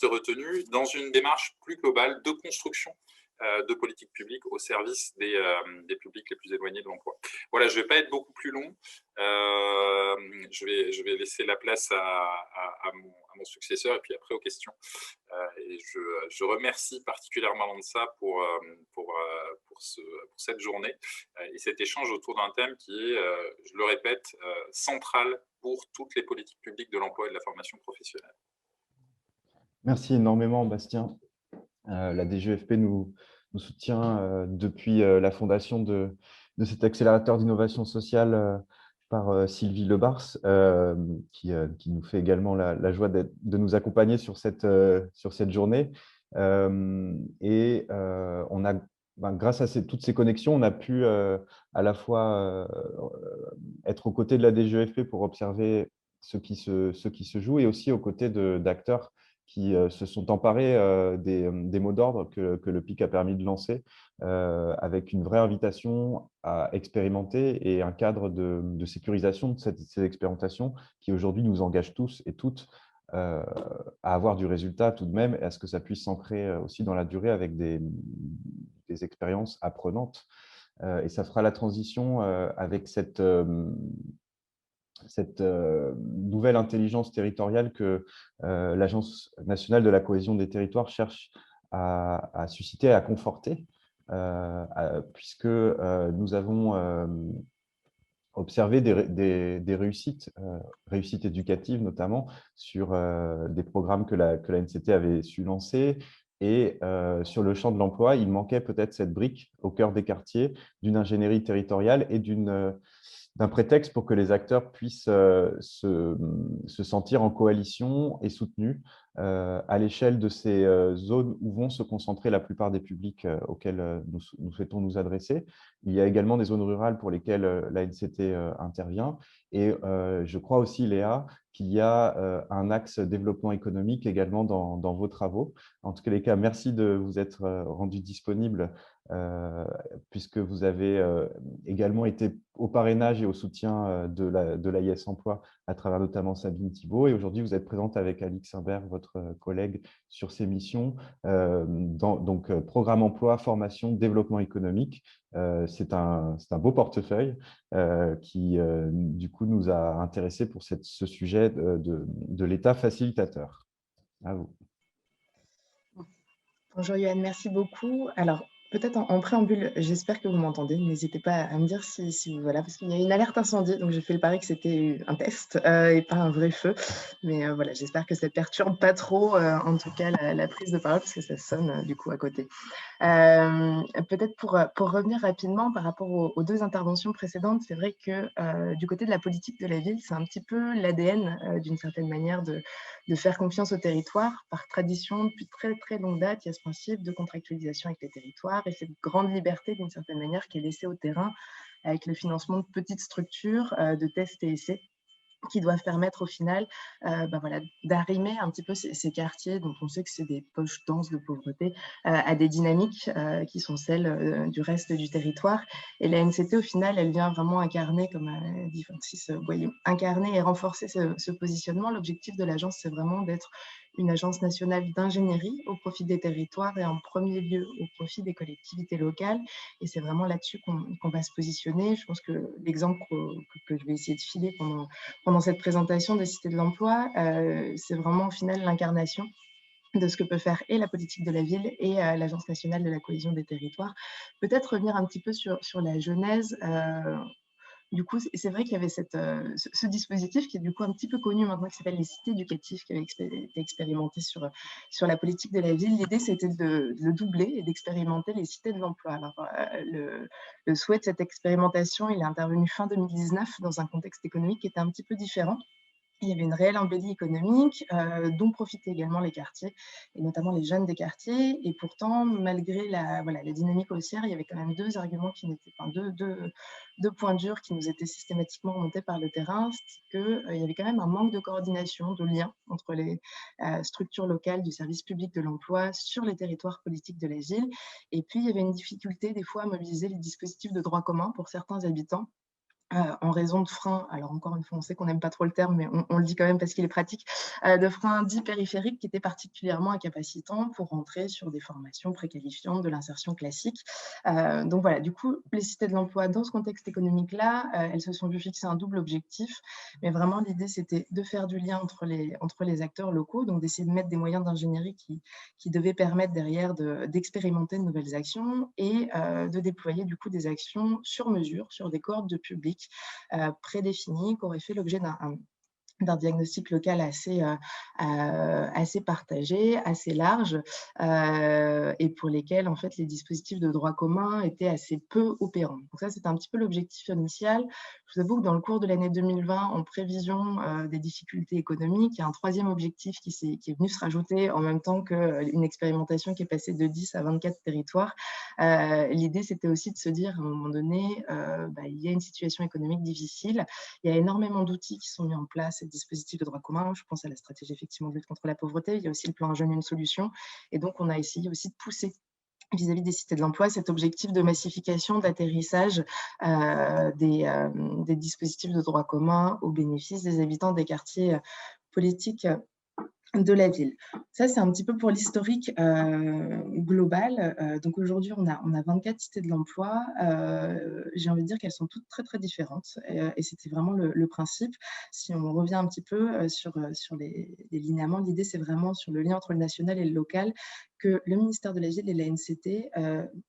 retenues dans une démarche plus globale de construction de politique publique au service des publics les plus éloignés de l'emploi. Voilà, je ne vais pas être beaucoup plus long. Je vais laisser la place à mon successeur et puis après aux questions. Et je remercie particulièrement Lanza pour cette journée et cet échange autour d'un thème qui est, je le répète, central pour toutes les politiques publiques de l'emploi et de la formation professionnelle. Merci énormément, Bastien. La DGEFP nous soutient depuis la fondation de cet accélérateur d'innovation sociale par Sylvie Lebars, qui nous fait également la joie de nous accompagner sur cette journée. Et on a, grâce à toutes ces connexions, on a pu à la fois être aux côtés de la DGEFP pour observer ce qui se joue et aussi aux côtés d'acteurs qui se sont emparés des mots d'ordre que le PIC a permis de lancer, avec une vraie invitation à expérimenter et un cadre de sécurisation de ces expérimentations qui aujourd'hui nous engage tous et toutes à avoir du résultat tout de même et à ce que ça puisse s'ancrer aussi dans la durée avec des expériences apprenantes. Et ça fera la transition avec cette nouvelle intelligence territoriale que l'Agence nationale de la cohésion des territoires cherche à susciter, à conforter, puisque nous avons observé des réussites éducatives notamment sur des programmes que la NCT avait su lancer. Et sur le champ de l'emploi, il manquait peut-être cette brique au cœur des quartiers d'une ingénierie territoriale et d'un prétexte pour que les acteurs puissent se sentir en coalition et soutenus à l'échelle de ces zones où vont se concentrer la plupart des publics auxquels nous souhaitons nous adresser. Il y a également des zones rurales pour lesquelles la NCT intervient. Et je crois aussi, Léa, qu'il y a un axe développement économique également dans vos travaux. En tous les cas, merci de vous être rendu disponible puisque vous avez également été au parrainage et au soutien de l'AIS Emploi à travers notamment Sabine Thibault. Et aujourd'hui, vous êtes présente avec Alix Imbert, votre collègue, sur ces missions. Donc, programme emploi, formation, développement économique. C'est un beau portefeuille qui, du coup, nous a intéressés pour ce sujet de l'État facilitateur. À vous. Bonjour Yoann, merci beaucoup. Alors, peut-être en préambule, j'espère que vous m'entendez. N'hésitez pas à me dire si voilà, parce qu'il y a une alerte incendie, donc j'ai fait le pari que c'était un test et pas un vrai feu. Mais voilà, j'espère que ça ne perturbe pas trop, en tout cas, la prise de parole, parce que ça sonne du coup à côté. Peut-être pour revenir rapidement par rapport aux deux interventions précédentes, c'est vrai que du côté de la politique de la ville, c'est un petit peu l'ADN d'une certaine manière de faire confiance au territoire. Par tradition, depuis très très longue date, il y a ce principe de contractualisation avec les territoires et cette grande liberté d'une certaine manière qui est laissée au terrain avec le financement de petites structures de tests et essais qui doivent permettre au final voilà, d'arrimer un petit peu ces quartiers dont on sait que c'est des poches denses de pauvreté à des dynamiques qui sont celles du reste du territoire. Et la NCT, au final, elle vient vraiment incarner, comme a dit Francis Boyer, incarner et renforcer ce positionnement. L'objectif de l'agence, c'est vraiment d'être une agence nationale d'ingénierie au profit des territoires et en premier lieu au profit des collectivités locales. Et c'est vraiment là-dessus qu'on va se positionner. Je pense que l'exemple que je vais essayer de filer pendant cette présentation des cités de l'emploi, c'est vraiment au final l'incarnation de ce que peut faire et la politique de la ville et l'Agence nationale de la cohésion des territoires. Peut-être revenir un petit peu sur la genèse. Du coup, c'est vrai qu'il y avait ce dispositif qui est du coup un petit peu connu maintenant, qui s'appelle les cités éducatives, qui avait été expérimenté sur la politique de la ville. L'idée, c'était de le doubler et d'expérimenter les cités de l'emploi. Alors, le souhait de cette expérimentation, il est intervenu fin 2019 dans un contexte économique qui était un petit peu différent. Il y avait une réelle embellie économique dont profitaient également les quartiers, et notamment les jeunes des quartiers. Et pourtant, malgré la dynamique haussière, il y avait quand même deux arguments qui n'étaient pas deux points durs qui nous étaient systématiquement remontés par le terrain. C'est qu'il y avait quand même un manque de coordination, de lien entre les structures locales du service public de l'emploi sur les territoires politiques de la ville. Et puis, il y avait une difficulté des fois à mobiliser les dispositifs de droit commun pour certains habitants en raison de freins, alors encore une fois, on sait qu'on n'aime pas trop le terme, mais on le dit quand même parce qu'il est pratique, de freins dits périphériques qui étaient particulièrement incapacitants pour rentrer sur des formations préqualifiantes, de l'insertion classique. Donc voilà, du coup, les cités de l'emploi, dans ce contexte économique-là, elles se sont vues fixer un double objectif, mais vraiment l'idée, c'était de faire du lien entre les acteurs locaux, donc d'essayer de mettre des moyens d'ingénierie qui devaient permettre derrière d'expérimenter de nouvelles actions et de déployer du coup des actions sur mesure, sur des cohortes de public prédéfinis qui auraient fait l'objet d'un diagnostic local assez partagé, assez large, et pour lesquels en fait les dispositifs de droit commun étaient assez peu opérants. Donc ça, c'était un petit peu l'objectif initial. Je vous avoue que dans le cours de l'année 2020, en prévision des difficultés économiques, il y a un troisième objectif qui est venu se rajouter en même temps qu'une expérimentation qui est passée de 10 à 24 territoires. L'idée, c'était aussi de se dire à un moment donné, il y a une situation économique difficile, il y a énormément d'outils qui sont mis en place, et dispositifs de droit commun. Je pense à la stratégie effectivement de lutte contre la pauvreté. Il y a aussi le plan Un jeune, une solution. Et donc, on a essayé aussi de pousser vis-à-vis des cités de l'emploi cet objectif de massification, d'atterrissage des dispositifs de droit commun au bénéfice des habitants des quartiers politiques de la ville. Ça, c'est un petit peu pour l'historique global. Donc aujourd'hui, on a 24 cités de l'emploi. J'ai envie de dire qu'elles sont toutes très, très différentes. Et c'était vraiment le principe. Si on revient un petit peu sur les linéaments, l'idée, c'est vraiment sur le lien entre le national et le local, que le ministère de la Ville et la NCT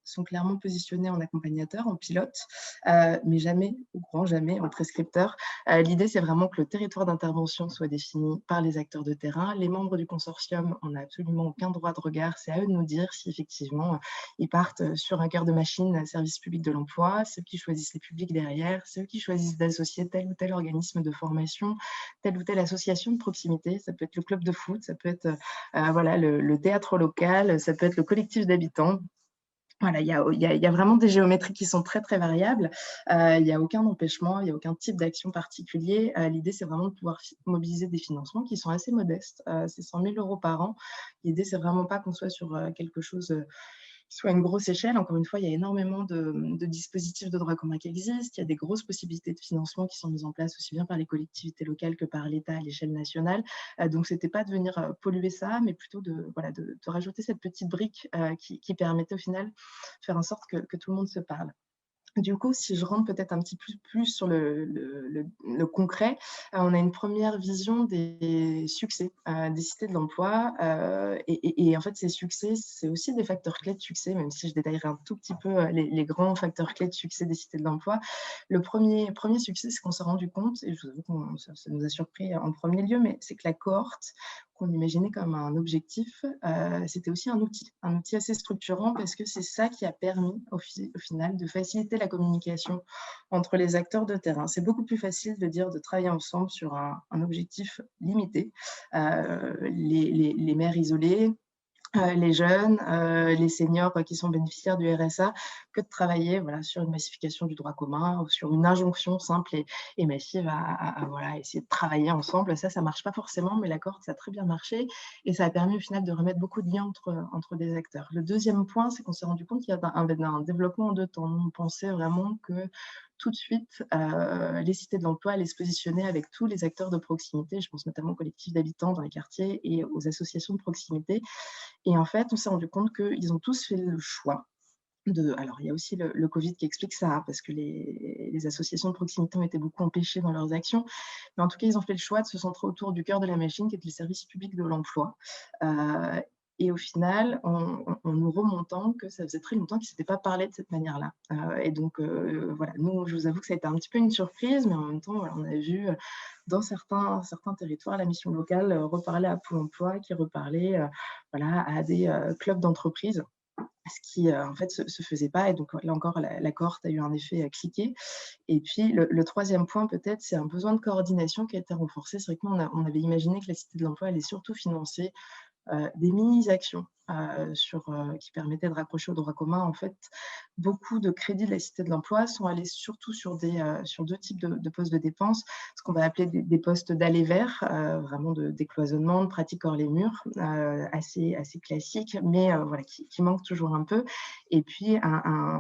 sont clairement positionnés en accompagnateur, en pilote, mais jamais, ou grand jamais, en prescripteur. L'idée, c'est vraiment que le territoire d'intervention soit défini par les acteurs de terrain. Les membres du consortium, on n'a absolument aucun droit de regard. C'est à eux de nous dire si effectivement ils partent sur un cœur de machine service public de l'emploi, ceux qui choisissent les publics derrière, ceux qui choisissent d'associer tel ou tel organisme de formation, telle ou telle association de proximité. Ça peut être le club de foot, ça peut être le théâtre local, ça peut être le collectif d'habitants. Voilà, il y a vraiment des géométries qui sont très, très variables. Il n'y a aucun empêchement, il n'y a aucun type d'action particulier. L'idée, c'est vraiment de pouvoir mobiliser des financements qui sont assez modestes. C'est 100 000 € par an. L'idée, c'est vraiment pas qu'on soit sur quelque chose qui soit à une grosse échelle. Encore une fois, il y a énormément de dispositifs de droit commun qui existent. Il y a des grosses possibilités de financement qui sont mises en place aussi bien par les collectivités locales que par l'État à l'échelle nationale. Donc, ce n'était pas de venir polluer ça, mais plutôt de rajouter cette petite brique qui permettait au final de faire en sorte que tout le monde se parle. Du coup, si je rentre peut-être un petit peu plus sur le concret, on a une première vision des succès des cités de l'emploi. Et en fait, ces succès, c'est aussi des facteurs clés de succès, même si je détaillerai un tout petit peu les grands facteurs clés de succès des cités de l'emploi. Le premier succès, c'est qu'on s'est rendu compte, et je vous avoue que ça nous a surpris en premier lieu, mais c'est que la cohorte qu'on imaginait comme un objectif, c'était aussi un outil assez structurant, parce que c'est ça qui a permis au final de faciliter la communication entre les acteurs de terrain. C'est beaucoup plus facile de travailler ensemble sur un objectif limité. Les maires isolés, les jeunes, les seniors qui sont bénéficiaires du RSA, que de travailler sur une massification du droit commun ou sur une injonction simple et massive à essayer de travailler ensemble. Ça ne marche pas forcément, mais la cohorte, ça a très bien marché et ça a permis au final de remettre beaucoup de liens entre des acteurs. Le deuxième point, c'est qu'on s'est rendu compte qu'il y a un développement en deux temps. On pensait vraiment que tout de suite, les cités de l'emploi allaient se positionner avec tous les acteurs de proximité. Je pense notamment aux collectifs d'habitants dans les quartiers et aux associations de proximité. Et en fait, on s'est rendu compte qu'ils ont tous fait le choix alors, il y a aussi le Covid qui explique ça, parce que les associations de proximité ont été beaucoup empêchées dans leurs actions. Mais en tout cas, ils ont fait le choix de se centrer autour du cœur de la machine, qui est le service public de l'emploi. Et au final, en nous remontant que ça faisait très longtemps qu'ils ne s'étaient pas parlé de cette manière-là. Et donc, voilà, nous, je vous avoue que ça a été un petit peu une surprise, mais en même temps, voilà, on a vu dans certains territoires la mission locale reparler à Pôle emploi, qui reparlait voilà, à des clubs d'entreprise, ce qui en fait se faisait pas. Et donc là encore, la cohorte a eu un effet cliqué. Et puis le troisième point peut-être, c'est un besoin de coordination qui a été renforcé. C'est vrai que nous, on avait imaginé que la Cité de l'emploi allait surtout financer des mini-actions qui permettaient de raccrocher au droit commun. En fait, beaucoup de crédits de la Cité de l'emploi sont allés surtout sur deux types de postes de dépenses, ce qu'on va appeler des postes d'aller vers, vraiment de décloisonnement, de pratique hors les murs, assez classiques, mais voilà, qui manquent toujours un peu. Et puis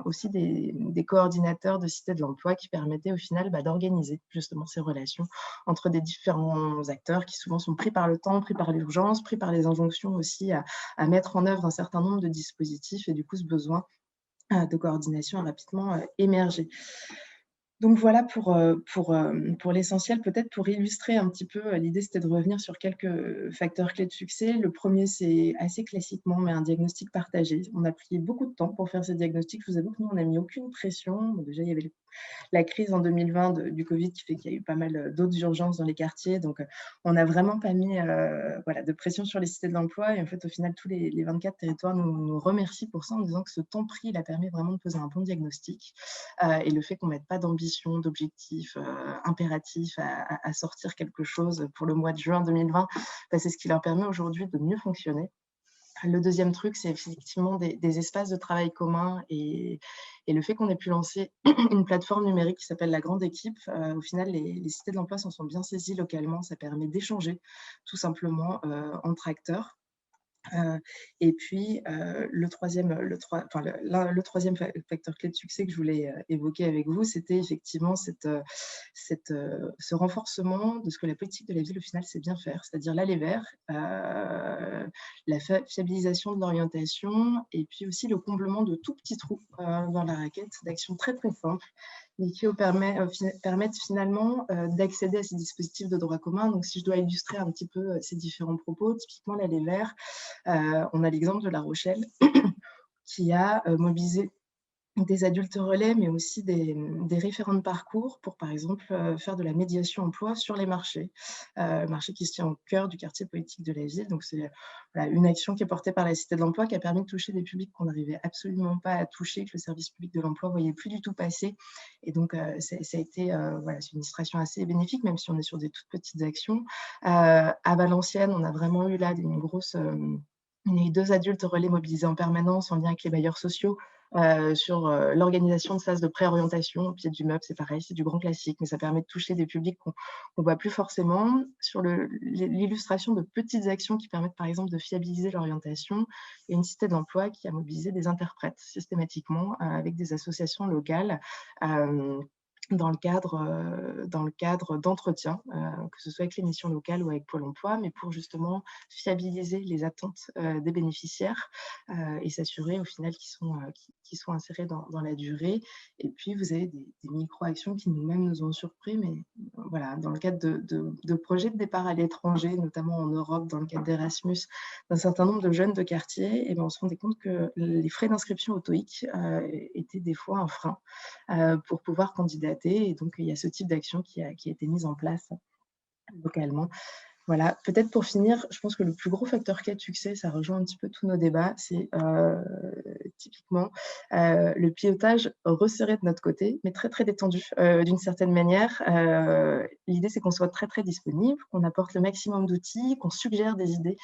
aussi des coordinateurs de Cité de l'emploi qui permettaient au final d'organiser justement ces relations entre des différents acteurs qui souvent sont pris par le temps, pris par l'urgence, pris par les injonctions aussi à mettre en œuvre un certain nombre de dispositifs, et du coup ce besoin de coordination a rapidement émergé. Donc voilà pour l'essentiel. Peut-être pour illustrer un petit peu, l'idée c'était de revenir sur quelques facteurs clés de succès. Le premier, c'est assez classiquement, mais un diagnostic partagé. On a pris beaucoup de temps pour faire ce diagnostic. Je vous avoue que nous, on n'a mis aucune pression. Bon, déjà, il y avait la crise en 2020 du Covid qui fait qu'il y a eu pas mal d'autres urgences dans les quartiers. Donc, on n'a vraiment pas mis voilà, de pression sur les cités de l'emploi. Et en fait, au final, tous les 24 territoires nous remercient pour ça en disant que ce temps pris, il a permis vraiment de poser un bon diagnostic. Et le fait qu'on ne mette pas d'ambition, d'objectifs impératifs à sortir quelque chose pour le mois de juin 2020, c'est ce qui leur permet aujourd'hui de mieux fonctionner. Le deuxième truc, c'est effectivement des espaces de travail communs et le fait qu'on ait pu lancer une plateforme numérique qui s'appelle La Grande Équipe. Au final, les cités de l'emploi s'en sont bien saisies localement. Ça permet d'échanger tout simplement entre acteurs. Et puis, le troisième facteur clé de succès que je voulais évoquer avec vous, c'était effectivement ce renforcement de ce que la politique de la ville, au final, sait bien faire, c'est-à-dire l'aller vers, la fiabilisation de l'orientation et puis aussi le comblement de tout petits trous dans la raquette d'actions très, très simples, mais qui permettent finalement d'accéder à ces dispositifs de droit commun. Donc, si je dois illustrer un petit peu ces différents propos, typiquement l'aller vers, on a l'exemple de La Rochelle qui a mobilisé des adultes relais, mais aussi des référents de parcours pour, par exemple, faire de la médiation emploi sur les marchés. Marché qui se tient au cœur du quartier politique de la ville. Donc, c'est voilà, une action qui est portée par la Cité de l'emploi qui a permis de toucher des publics qu'on n'arrivait absolument pas à toucher, que le service public de l'emploi ne voyait plus du tout passer. Et donc, ça a été voilà, c'est une illustration assez bénéfique, même si on est sur des toutes petites actions. À Valenciennes, on a vraiment eu là une grosse... il y a eu 2 adultes relais mobilisés en permanence en lien avec les bailleurs sociaux sur l'organisation de phases de préorientation au pied du meuble. C'est pareil, c'est du grand classique, mais ça permet de toucher des publics qu'on ne voit plus forcément. Sur l'illustration de petites actions qui permettent par exemple de fiabiliser l'orientation, il y a une cité de l'emploi qui a mobilisé des interprètes systématiquement avec des associations locales dans le cadre d'entretien, que ce soit avec les missions locales ou avec Pôle emploi, mais pour justement fiabiliser les attentes des bénéficiaires et s'assurer au final qu'ils sont insérés dans la durée. Et puis, vous avez des micro-actions qui nous-mêmes nous ont surpris, mais voilà, dans le cadre de projets de départ à l'étranger, notamment en Europe, dans le cadre d'Erasmus, d'un certain nombre de jeunes de quartier, et on se rendait compte que les frais d'inscription au TOEIC étaient des fois un frein pour pouvoir candidater. Et donc, il y a ce type d'action qui a été mise en place localement. Voilà, peut-être pour finir, je pense que le plus gros facteur clé de succès, ça rejoint un petit peu tous nos débats, c'est typiquement le pilotage resserré de notre côté, mais très, très détendu d'une certaine manière. L'idée, c'est qu'on soit très, très disponible, qu'on apporte le maximum d'outils, qu'on suggère des idées,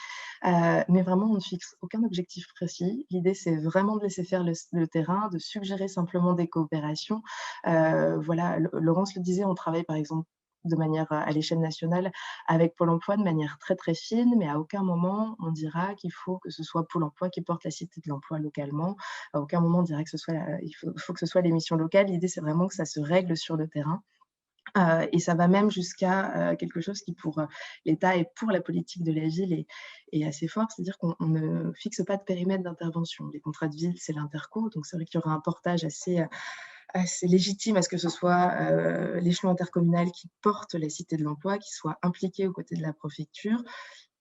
mais vraiment, on ne fixe aucun objectif précis. L'idée, c'est vraiment de laisser faire le terrain, de suggérer simplement des coopérations. Voilà, Laurence le disait, on travaille par exemple de manière à l'échelle nationale avec Pôle emploi de manière très, très fine, mais à aucun moment on dira qu'il faut que ce soit Pôle emploi qui porte la Cité de l'emploi localement. À aucun moment on dira que il faut que ce soit les missions locales. L'idée, c'est vraiment que ça se règle sur le terrain. Et ça va même jusqu'à quelque chose qui, pour l'État et pour la politique de la ville, est assez fort, c'est-à-dire qu'on ne fixe pas de périmètre d'intervention. Les contrats de ville, c'est l'interco, donc c'est vrai qu'il y aura un portage assez légitime à ce que ce soit l'échelon intercommunal qui porte la Cité de l'emploi, qui soit impliqué aux côtés de la préfecture.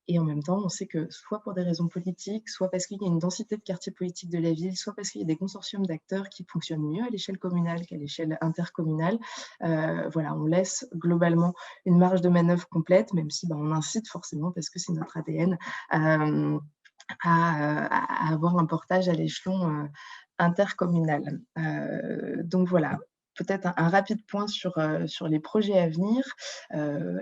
Et en même temps, on sait que soit pour des raisons politiques, soit parce qu'il y a une densité de quartiers politiques de la ville, soit parce qu'il y a des consortiums d'acteurs qui fonctionnent mieux à l'échelle communale qu'à l'échelle intercommunale. Voilà, on laisse globalement une marge de manœuvre complète, même si on incite forcément, parce que c'est notre ADN, à avoir un portage à l'échelon intercommunal. Donc voilà, peut-être un rapide point sur les projets à venir,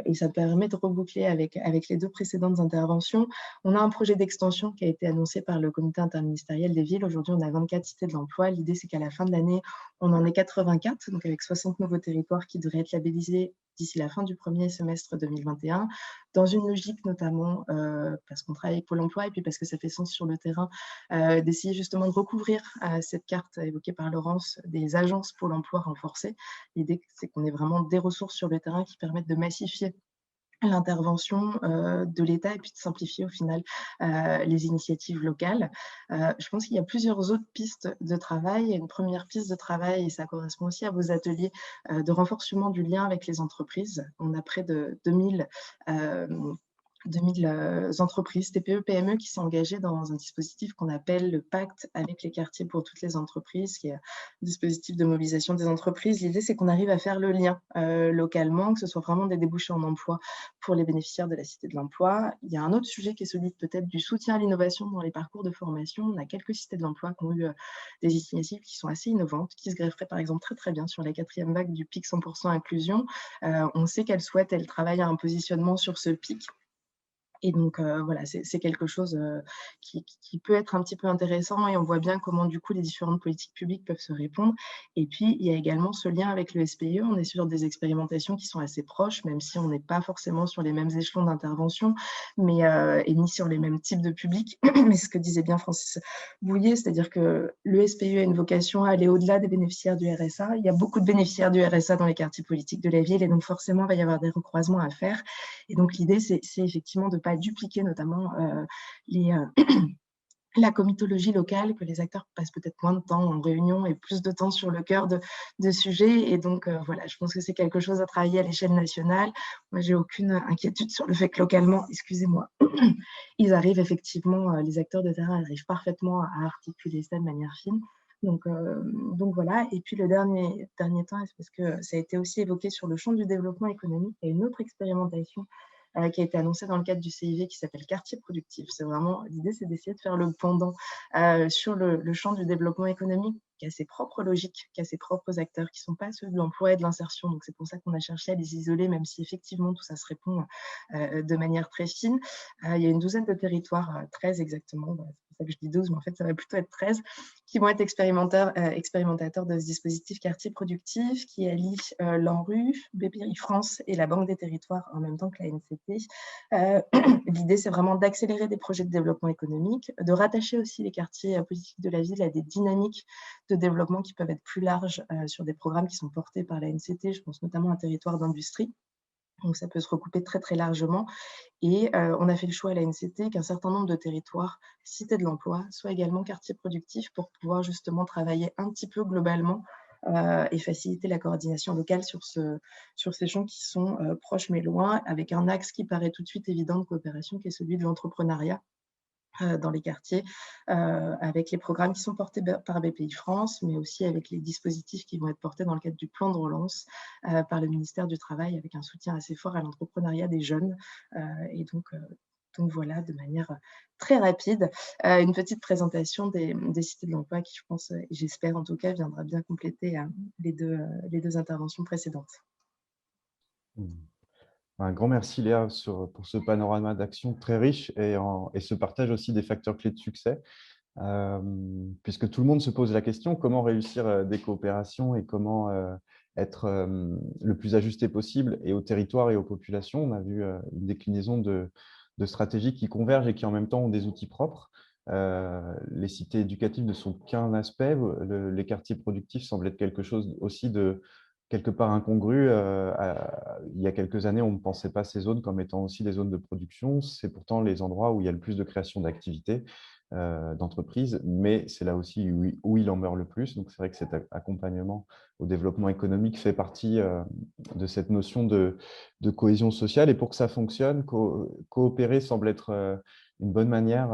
et ça permet de reboucler avec les 2 précédentes interventions. On a un projet d'extension qui a été annoncé par le comité interministériel des villes. Aujourd'hui, on a 24 cités de l'emploi. L'idée, c'est qu'à la fin de l'année, on en ait 84, donc avec 60 nouveaux territoires qui devraient être labellisés d'ici la fin du premier semestre 2021, dans une logique notamment, parce qu'on travaille avec Pôle emploi et puis parce que ça fait sens sur le terrain, d'essayer justement de recouvrir cette carte évoquée par Laurence des agences Pôle emploi renforcées. L'idée, c'est qu'on ait vraiment des ressources sur le terrain qui permettent de massifier l'intervention de l'État et puis de simplifier au final les initiatives locales. Je pense qu'il y a plusieurs autres pistes de travail. Il y a une première piste de travail, et ça correspond aussi à vos ateliers de renforcement du lien avec les entreprises. On a près de 2000 entreprises, TPE, PME qui sont engagées dans un dispositif qu'on appelle le pacte avec les quartiers pour toutes les entreprises, qui est un dispositif de mobilisation des entreprises. L'idée, c'est qu'on arrive à faire le lien localement, que ce soit vraiment des débouchés en emploi pour les bénéficiaires de la Cité de l'Emploi. Il y a un autre sujet qui est celui peut-être du soutien à l'innovation dans les parcours de formation. On a quelques cités de l'emploi qui ont eu des initiatives qui sont assez innovantes, qui se grefferaient par exemple très très bien sur la 4e vague du PIC 100% inclusion. On sait qu'elles souhaitent, elles travaillent à un positionnement sur ce PIC. Et donc, voilà, c'est quelque chose qui peut être un petit peu intéressant, et on voit bien comment, du coup, les différentes politiques publiques peuvent se répondre. Et puis, il y a également ce lien avec le SPIE. On est sur des expérimentations qui sont assez proches, même si on n'est pas forcément sur les mêmes échelons d'intervention, et ni sur les mêmes types de publics. Mais ce que disait bien Francis Bouillet, c'est-à-dire que le SPIE a une vocation à aller au-delà des bénéficiaires du RSA. Il y a beaucoup de bénéficiaires du RSA dans les quartiers politiques de la ville, et donc forcément, il va y avoir des recroisements à faire. Et donc, l'idée, c'est effectivement de ne pas dupliquer notamment la comitologie locale, que les acteurs passent peut-être moins de temps en réunion et plus de temps sur le cœur de sujets. Et donc, voilà, je pense que c'est quelque chose à travailler à l'échelle nationale. Moi, j'ai aucune inquiétude sur le fait que localement, excusez-moi, ils arrivent effectivement, les acteurs de terrain arrivent parfaitement à articuler ça de manière fine. Donc voilà. Et puis le dernier temps, c'est parce que ça a été aussi évoqué sur le champ du développement économique, il y a une autre expérimentation qui a été annoncée dans le cadre du CIV qui s'appelle Quartier Productif. C'est vraiment, l'idée, c'est d'essayer de faire le pendant sur le champ du développement économique, qui a ses propres logiques, qui a ses propres acteurs, qui ne sont pas ceux de l'emploi et de l'insertion. Donc c'est pour ça qu'on a cherché à les isoler, même si effectivement tout ça se répond de manière très fine. Il y a une douzaine de territoires, 13 exactement, c'est pour ça que je dis 12, mais en fait ça va plutôt être 13, qui vont être expérimentateurs de ce dispositif Quartier Productif, qui allie l'ANRU, BPI France et la Banque des Territoires en même temps que la NCT. L'idée, c'est vraiment d'accélérer des projets de développement économique, de rattacher aussi les quartiers politiques de la ville à des dynamiques de développement qui peuvent être plus larges sur des programmes qui sont portés par la NCT. Je pense notamment à un territoire d'industrie. Donc, ça peut se recouper très, très largement. Et on a fait le choix à la NCT qu'un certain nombre de territoires, cités de l'emploi, soient également quartiers productifs pour pouvoir justement travailler un petit peu globalement et faciliter la coordination locale sur ces champs qui sont proches mais loin, avec un axe qui paraît tout de suite évident de coopération, qui est celui de l'entrepreneuriat dans les quartiers, avec les programmes qui sont portés par BPI France, mais aussi avec les dispositifs qui vont être portés dans le cadre du plan de relance par le ministère du Travail, avec un soutien assez fort à l'entrepreneuriat des jeunes. Et donc voilà, de manière très rapide, une petite présentation des cités de l'emploi qui, je pense, et j'espère en tout cas, viendra bien compléter les deux interventions précédentes. Un grand merci Léa pour ce panorama d'action très riche et ce partage aussi des facteurs clés de succès. Puisque tout le monde se pose la question, comment réussir des coopérations et comment être le plus ajusté possible et au territoire et aux populations. On a vu une déclinaison de stratégies qui convergent et qui en même temps ont des outils propres. Les cités éducatives ne sont qu'un aspect. Les quartiers productifs semblent être quelque chose aussi de quelque part incongru. Il y a quelques années, on ne pensait pas ces zones comme étant aussi des zones de production. C'est pourtant les endroits où il y a le plus de création d'activités. d'entreprises, mais c'est là aussi où il en meurt le plus. Donc, c'est vrai que cet accompagnement au développement économique fait partie de cette notion de cohésion sociale. Et pour que ça fonctionne, coopérer semble être une bonne manière,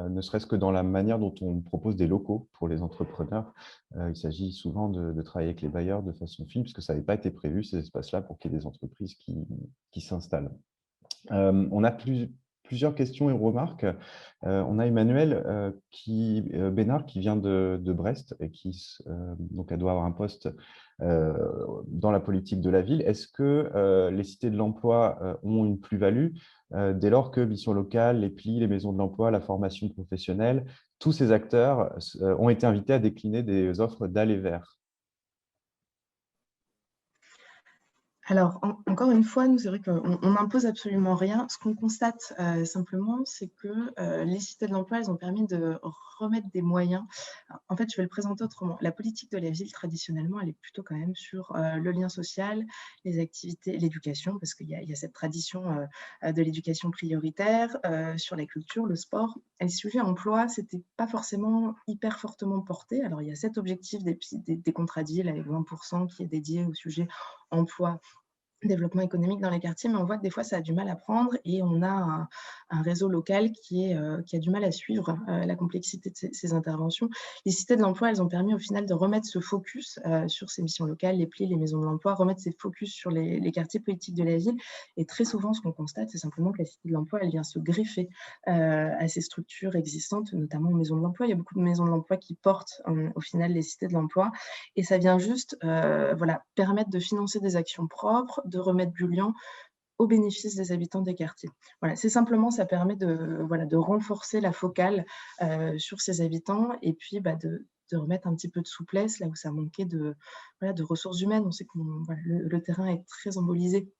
ne serait-ce que dans la manière dont on propose des locaux pour les entrepreneurs. Il s'agit souvent de travailler avec les bailleurs de façon fine, puisque ça n'avait pas été prévu, ces espaces-là, pour qu'il y ait des entreprises qui s'installent. On a plusieurs questions et remarques. On a Emmanuel Bénard qui vient de Brest et donc elle doit avoir un poste dans la politique de la ville. Est-ce que les cités de l'emploi ont une plus-value dès lors que Mission Locale, les PLI, les maisons de l'emploi, la formation professionnelle, tous ces acteurs ont été invités à décliner des offres d'aller vers? Alors, encore une fois, nous, c'est vrai qu'on n'impose absolument rien. Ce qu'on constate simplement, c'est que les cités de l'emploi, elles ont permis de remettre des moyens. Alors, en fait, je vais le présenter autrement. La politique de la ville, traditionnellement, elle est plutôt quand même sur le lien social, les activités, l'éducation, parce qu'il y a cette tradition de l'éducation prioritaire, sur la culture, le sport. Et le sujet emploi, c'était pas forcément hyper fortement porté. Alors, il y a cet objectif des contrats deals avec 20% qui est dédié au sujet emploi, développement économique dans les quartiers, mais on voit que des fois, ça a du mal à prendre et on a un réseau local qui a du mal à suivre la complexité de ces interventions. Les cités de l'emploi, elles ont permis au final de remettre ce focus sur ces missions locales, les PLI, les maisons de l'emploi, remettre ces focus sur les quartiers politiques de la ville. Et très souvent, ce qu'on constate, c'est simplement que la cité de l'emploi, elle vient se greffer à ces structures existantes, notamment aux maisons de l'emploi. Il y a beaucoup de maisons de l'emploi qui portent au final les cités de l'emploi et ça vient juste voilà, permettre de financer des actions propres, de remettre du lien au bénéfice des habitants des quartiers. Voilà, c'est simplement, ça permet de renforcer la focale sur ces habitants et puis de remettre un petit peu de souplesse là où ça manquait de ressources humaines. On sait que le terrain est très embolisé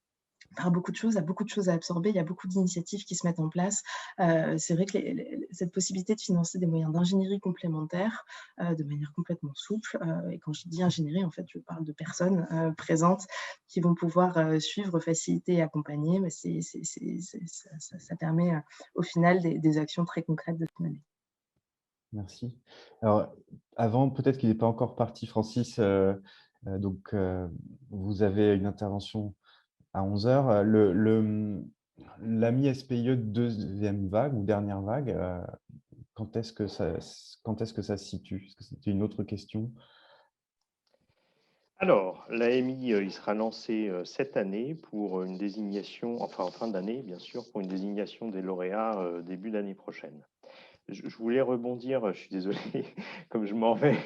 par beaucoup de choses, il y a beaucoup de choses à absorber, il y a beaucoup d'initiatives qui se mettent en place. C'est vrai que cette possibilité de financer des moyens d'ingénierie complémentaires de manière complètement souple, et quand je dis ingénierie, en fait, je parle de personnes présentes qui vont pouvoir suivre, faciliter et accompagner, mais ça permet au final des actions très concrètes de se mener. Merci. Alors, avant, peut-être qu'il n'est pas encore parti, Francis, donc vous avez une intervention à 11 heures. L'AMI SPIE deuxième vague ou dernière vague, quand est-ce que ça se situe? Est-ce que c'était une autre question? Alors, l'AMI, il sera lancé cette année pour une désignation, enfin en fin d'année, bien sûr, pour une désignation des lauréats début d'année prochaine. Je voulais rebondir, je suis désolé, comme je m'en vais,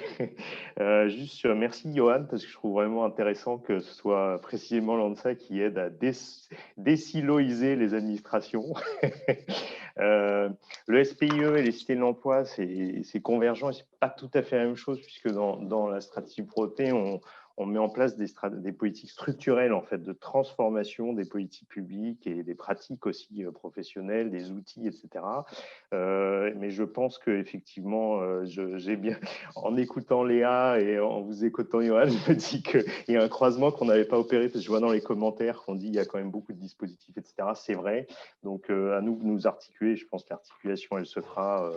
juste sur merci Johan, parce que je trouve vraiment intéressant que ce soit précisément l'ANSA qui aide à désiloiser les administrations. Le SPIE et les cités de l'emploi, c'est convergent et c'est pas tout à fait la même chose, puisque dans la stratégie Proté, on met en place des politiques structurelles en fait, de transformation des politiques publiques et des pratiques aussi professionnelles, des outils, etc. Mais je pense qu'effectivement, j'ai bien, en écoutant Léa et en vous écoutant Johan, je me dis qu'il y a un croisement qu'on n'avait pas opéré, parce que je vois dans les commentaires qu'on dit qu'il y a quand même beaucoup de dispositifs, etc. C'est vrai. Donc, à nous de nous articuler. Je pense que l'articulation, elle se fera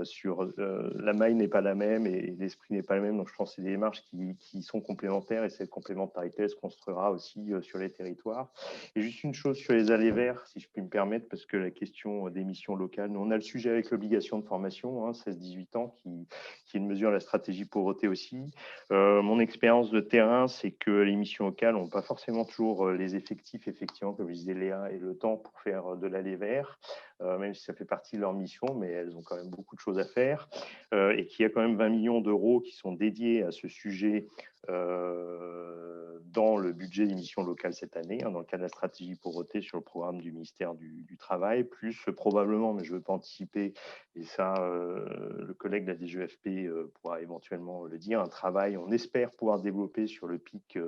sur... la maille n'est pas la même et l'esprit n'est pas le même. Donc, je pense que c'est des démarches qui sont complémentaires et cette complémentarité, elle se construira aussi sur les territoires. Et juste une chose sur les allées verts, si je puis me permettre, parce que la question des missions locales, nous, on a le sujet avec l'obligation de formation, 16-18 ans, qui est une mesure de la stratégie pauvreté aussi. Mon expérience de terrain, c'est que les missions locales n'ont pas forcément toujours les effectifs, effectivement, comme je disais Léa, et le temps pour faire de l'aller vers, même si ça fait partie de leur mission, mais elles ont quand même beaucoup de choses à faire, et qu'il y a quand même 20 millions d'euros qui sont dédiés à ce sujet dans le budget des missions locales cette année, dans le cadre de la stratégie pauvreté sur le programme du ministère du Travail, plus probablement, mais je ne veux pas anticiper, et ça, le collègue de la DGEFP pourra éventuellement le dire, un travail, on espère pouvoir développer sur le PIC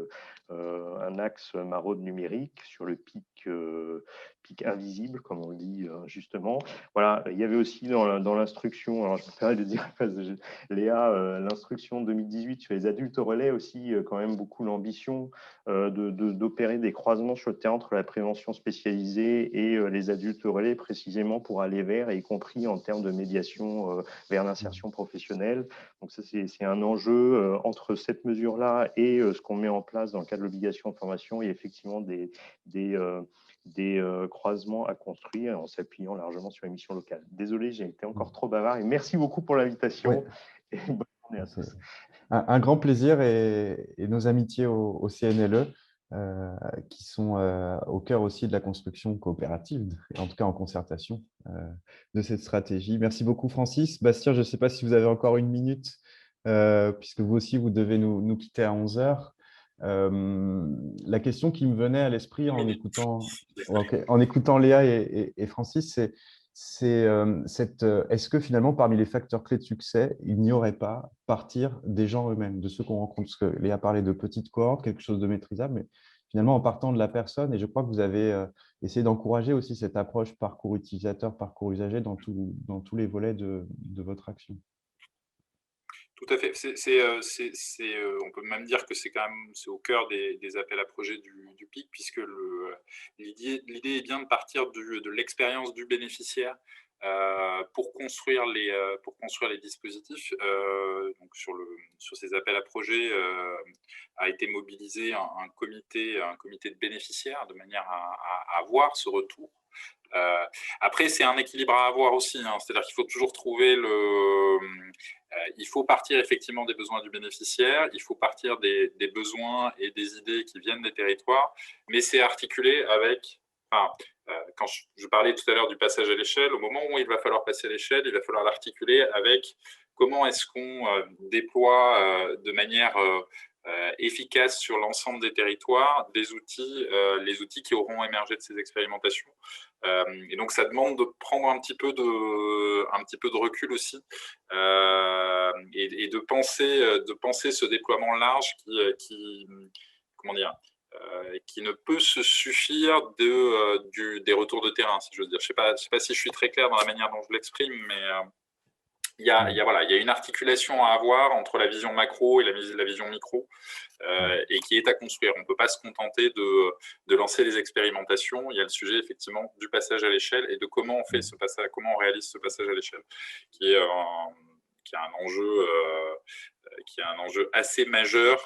un axe maraude numérique, sur le PIC invisible, comme on le dit justement. Voilà, il y avait aussi dans l'instruction, alors je préfère le dire à face de Léa, l'instruction 2018 sur les adultes au relais aussi, aussi quand même beaucoup l'ambition d'opérer des croisements sur le terrain entre la prévention spécialisée et les adultes relais, précisément pour aller vers, y compris en termes de médiation vers l'insertion professionnelle. Donc ça, c'est un enjeu entre cette mesure-là et ce qu'on met en place dans le cadre de l'obligation de formation. Il y a effectivement des croisements à construire en s'appuyant largement sur les missions locales. Désolé, j'ai été encore trop bavard et merci beaucoup pour l'invitation. Ouais. Et bonne journée à tous. Un grand plaisir et nos amitiés au CNLE qui sont au cœur aussi de la construction coopérative, en tout cas en concertation de cette stratégie. Merci beaucoup Francis. Bastien, je ne sais pas si vous avez encore une minute, puisque vous aussi, vous devez nous quitter à 11 heures. La question qui me venait à l'esprit en écoutant Léa et Francis, est-ce que finalement, parmi les facteurs clés de succès, il n'y aurait pas partir des gens eux-mêmes, de ceux qu'on rencontre? Parce que Léa parlait de petites cohortes, quelque chose de maîtrisable, mais finalement, en partant de la personne, et je crois que vous avez essayé d'encourager aussi cette approche parcours utilisateur, parcours usager dans tous les volets de votre action. Tout à fait. On peut même dire que c'est au cœur des appels à projets du PIC, puisque l'idée est bien de partir de l'expérience du bénéficiaire pour construire les dispositifs. Donc sur ces appels à projets a été mobilisé un comité de bénéficiaires de manière à avoir ce retour. Après, c'est un équilibre à avoir aussi, hein. C'est-à-dire qu'il faut toujours trouver il faut partir effectivement des besoins du bénéficiaire, il faut partir des besoins et des idées qui viennent des territoires, mais c'est articulé avec… quand je parlais tout à l'heure du passage à l'échelle, au moment où il va falloir passer à l'échelle, il va falloir l'articuler avec comment est-ce qu'on déploie de manière efficace sur l'ensemble des territoires des outils, les outils qui auront émergé de ces expérimentations. Et donc, ça demande de prendre un petit peu de recul aussi et de penser ce déploiement large comment dire, qui ne peut se suffire des retours de terrain, si je veux dire. Je ne sais pas si je suis très clair dans la manière dont je l'exprime, mais il y a une articulation à avoir entre la vision macro et la vision micro et qui est à construire. On ne peut pas se contenter de lancer les expérimentations. Il y a le sujet effectivement du passage à l'échelle et de comment on fait ce passage, comment on réalise ce passage à l'échelle, qui est un enjeu assez majeur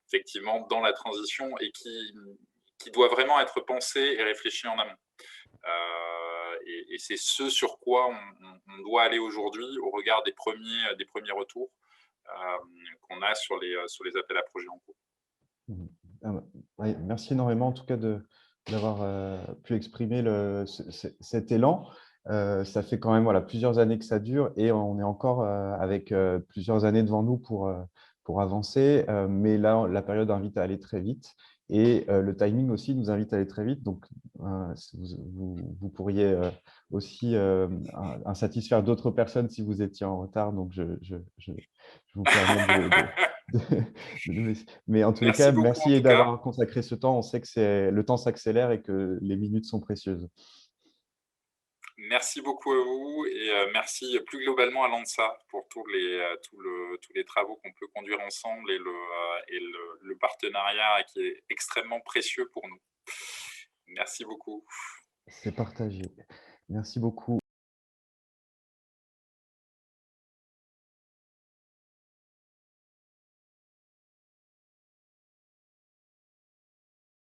effectivement dans la transition et qui doit vraiment être pensé et réfléchi en amont. Et c'est ce sur quoi on doit aller aujourd'hui au regard des premiers retours qu'on a sur les appels à projets en cours. Oui, merci énormément en tout cas d'avoir pu exprimer cet élan. Ça fait quand même plusieurs années que ça dure et on est encore avec plusieurs années devant nous pour avancer. Mais là, la période invite à aller très vite. Et le timing aussi nous invite à aller très vite. Donc, vous pourriez aussi insatisfaire d'autres personnes si vous étiez en retard. Donc, je vous permets mais en tous les cas, merci d'avoir consacré ce temps. On sait que le temps s'accélère et que les minutes sont précieuses. Merci beaucoup à vous et merci plus globalement à l'ANSA pour tous les travaux qu'on peut conduire ensemble et le partenariat qui est extrêmement précieux pour nous. Merci beaucoup. C'est partagé. Merci beaucoup.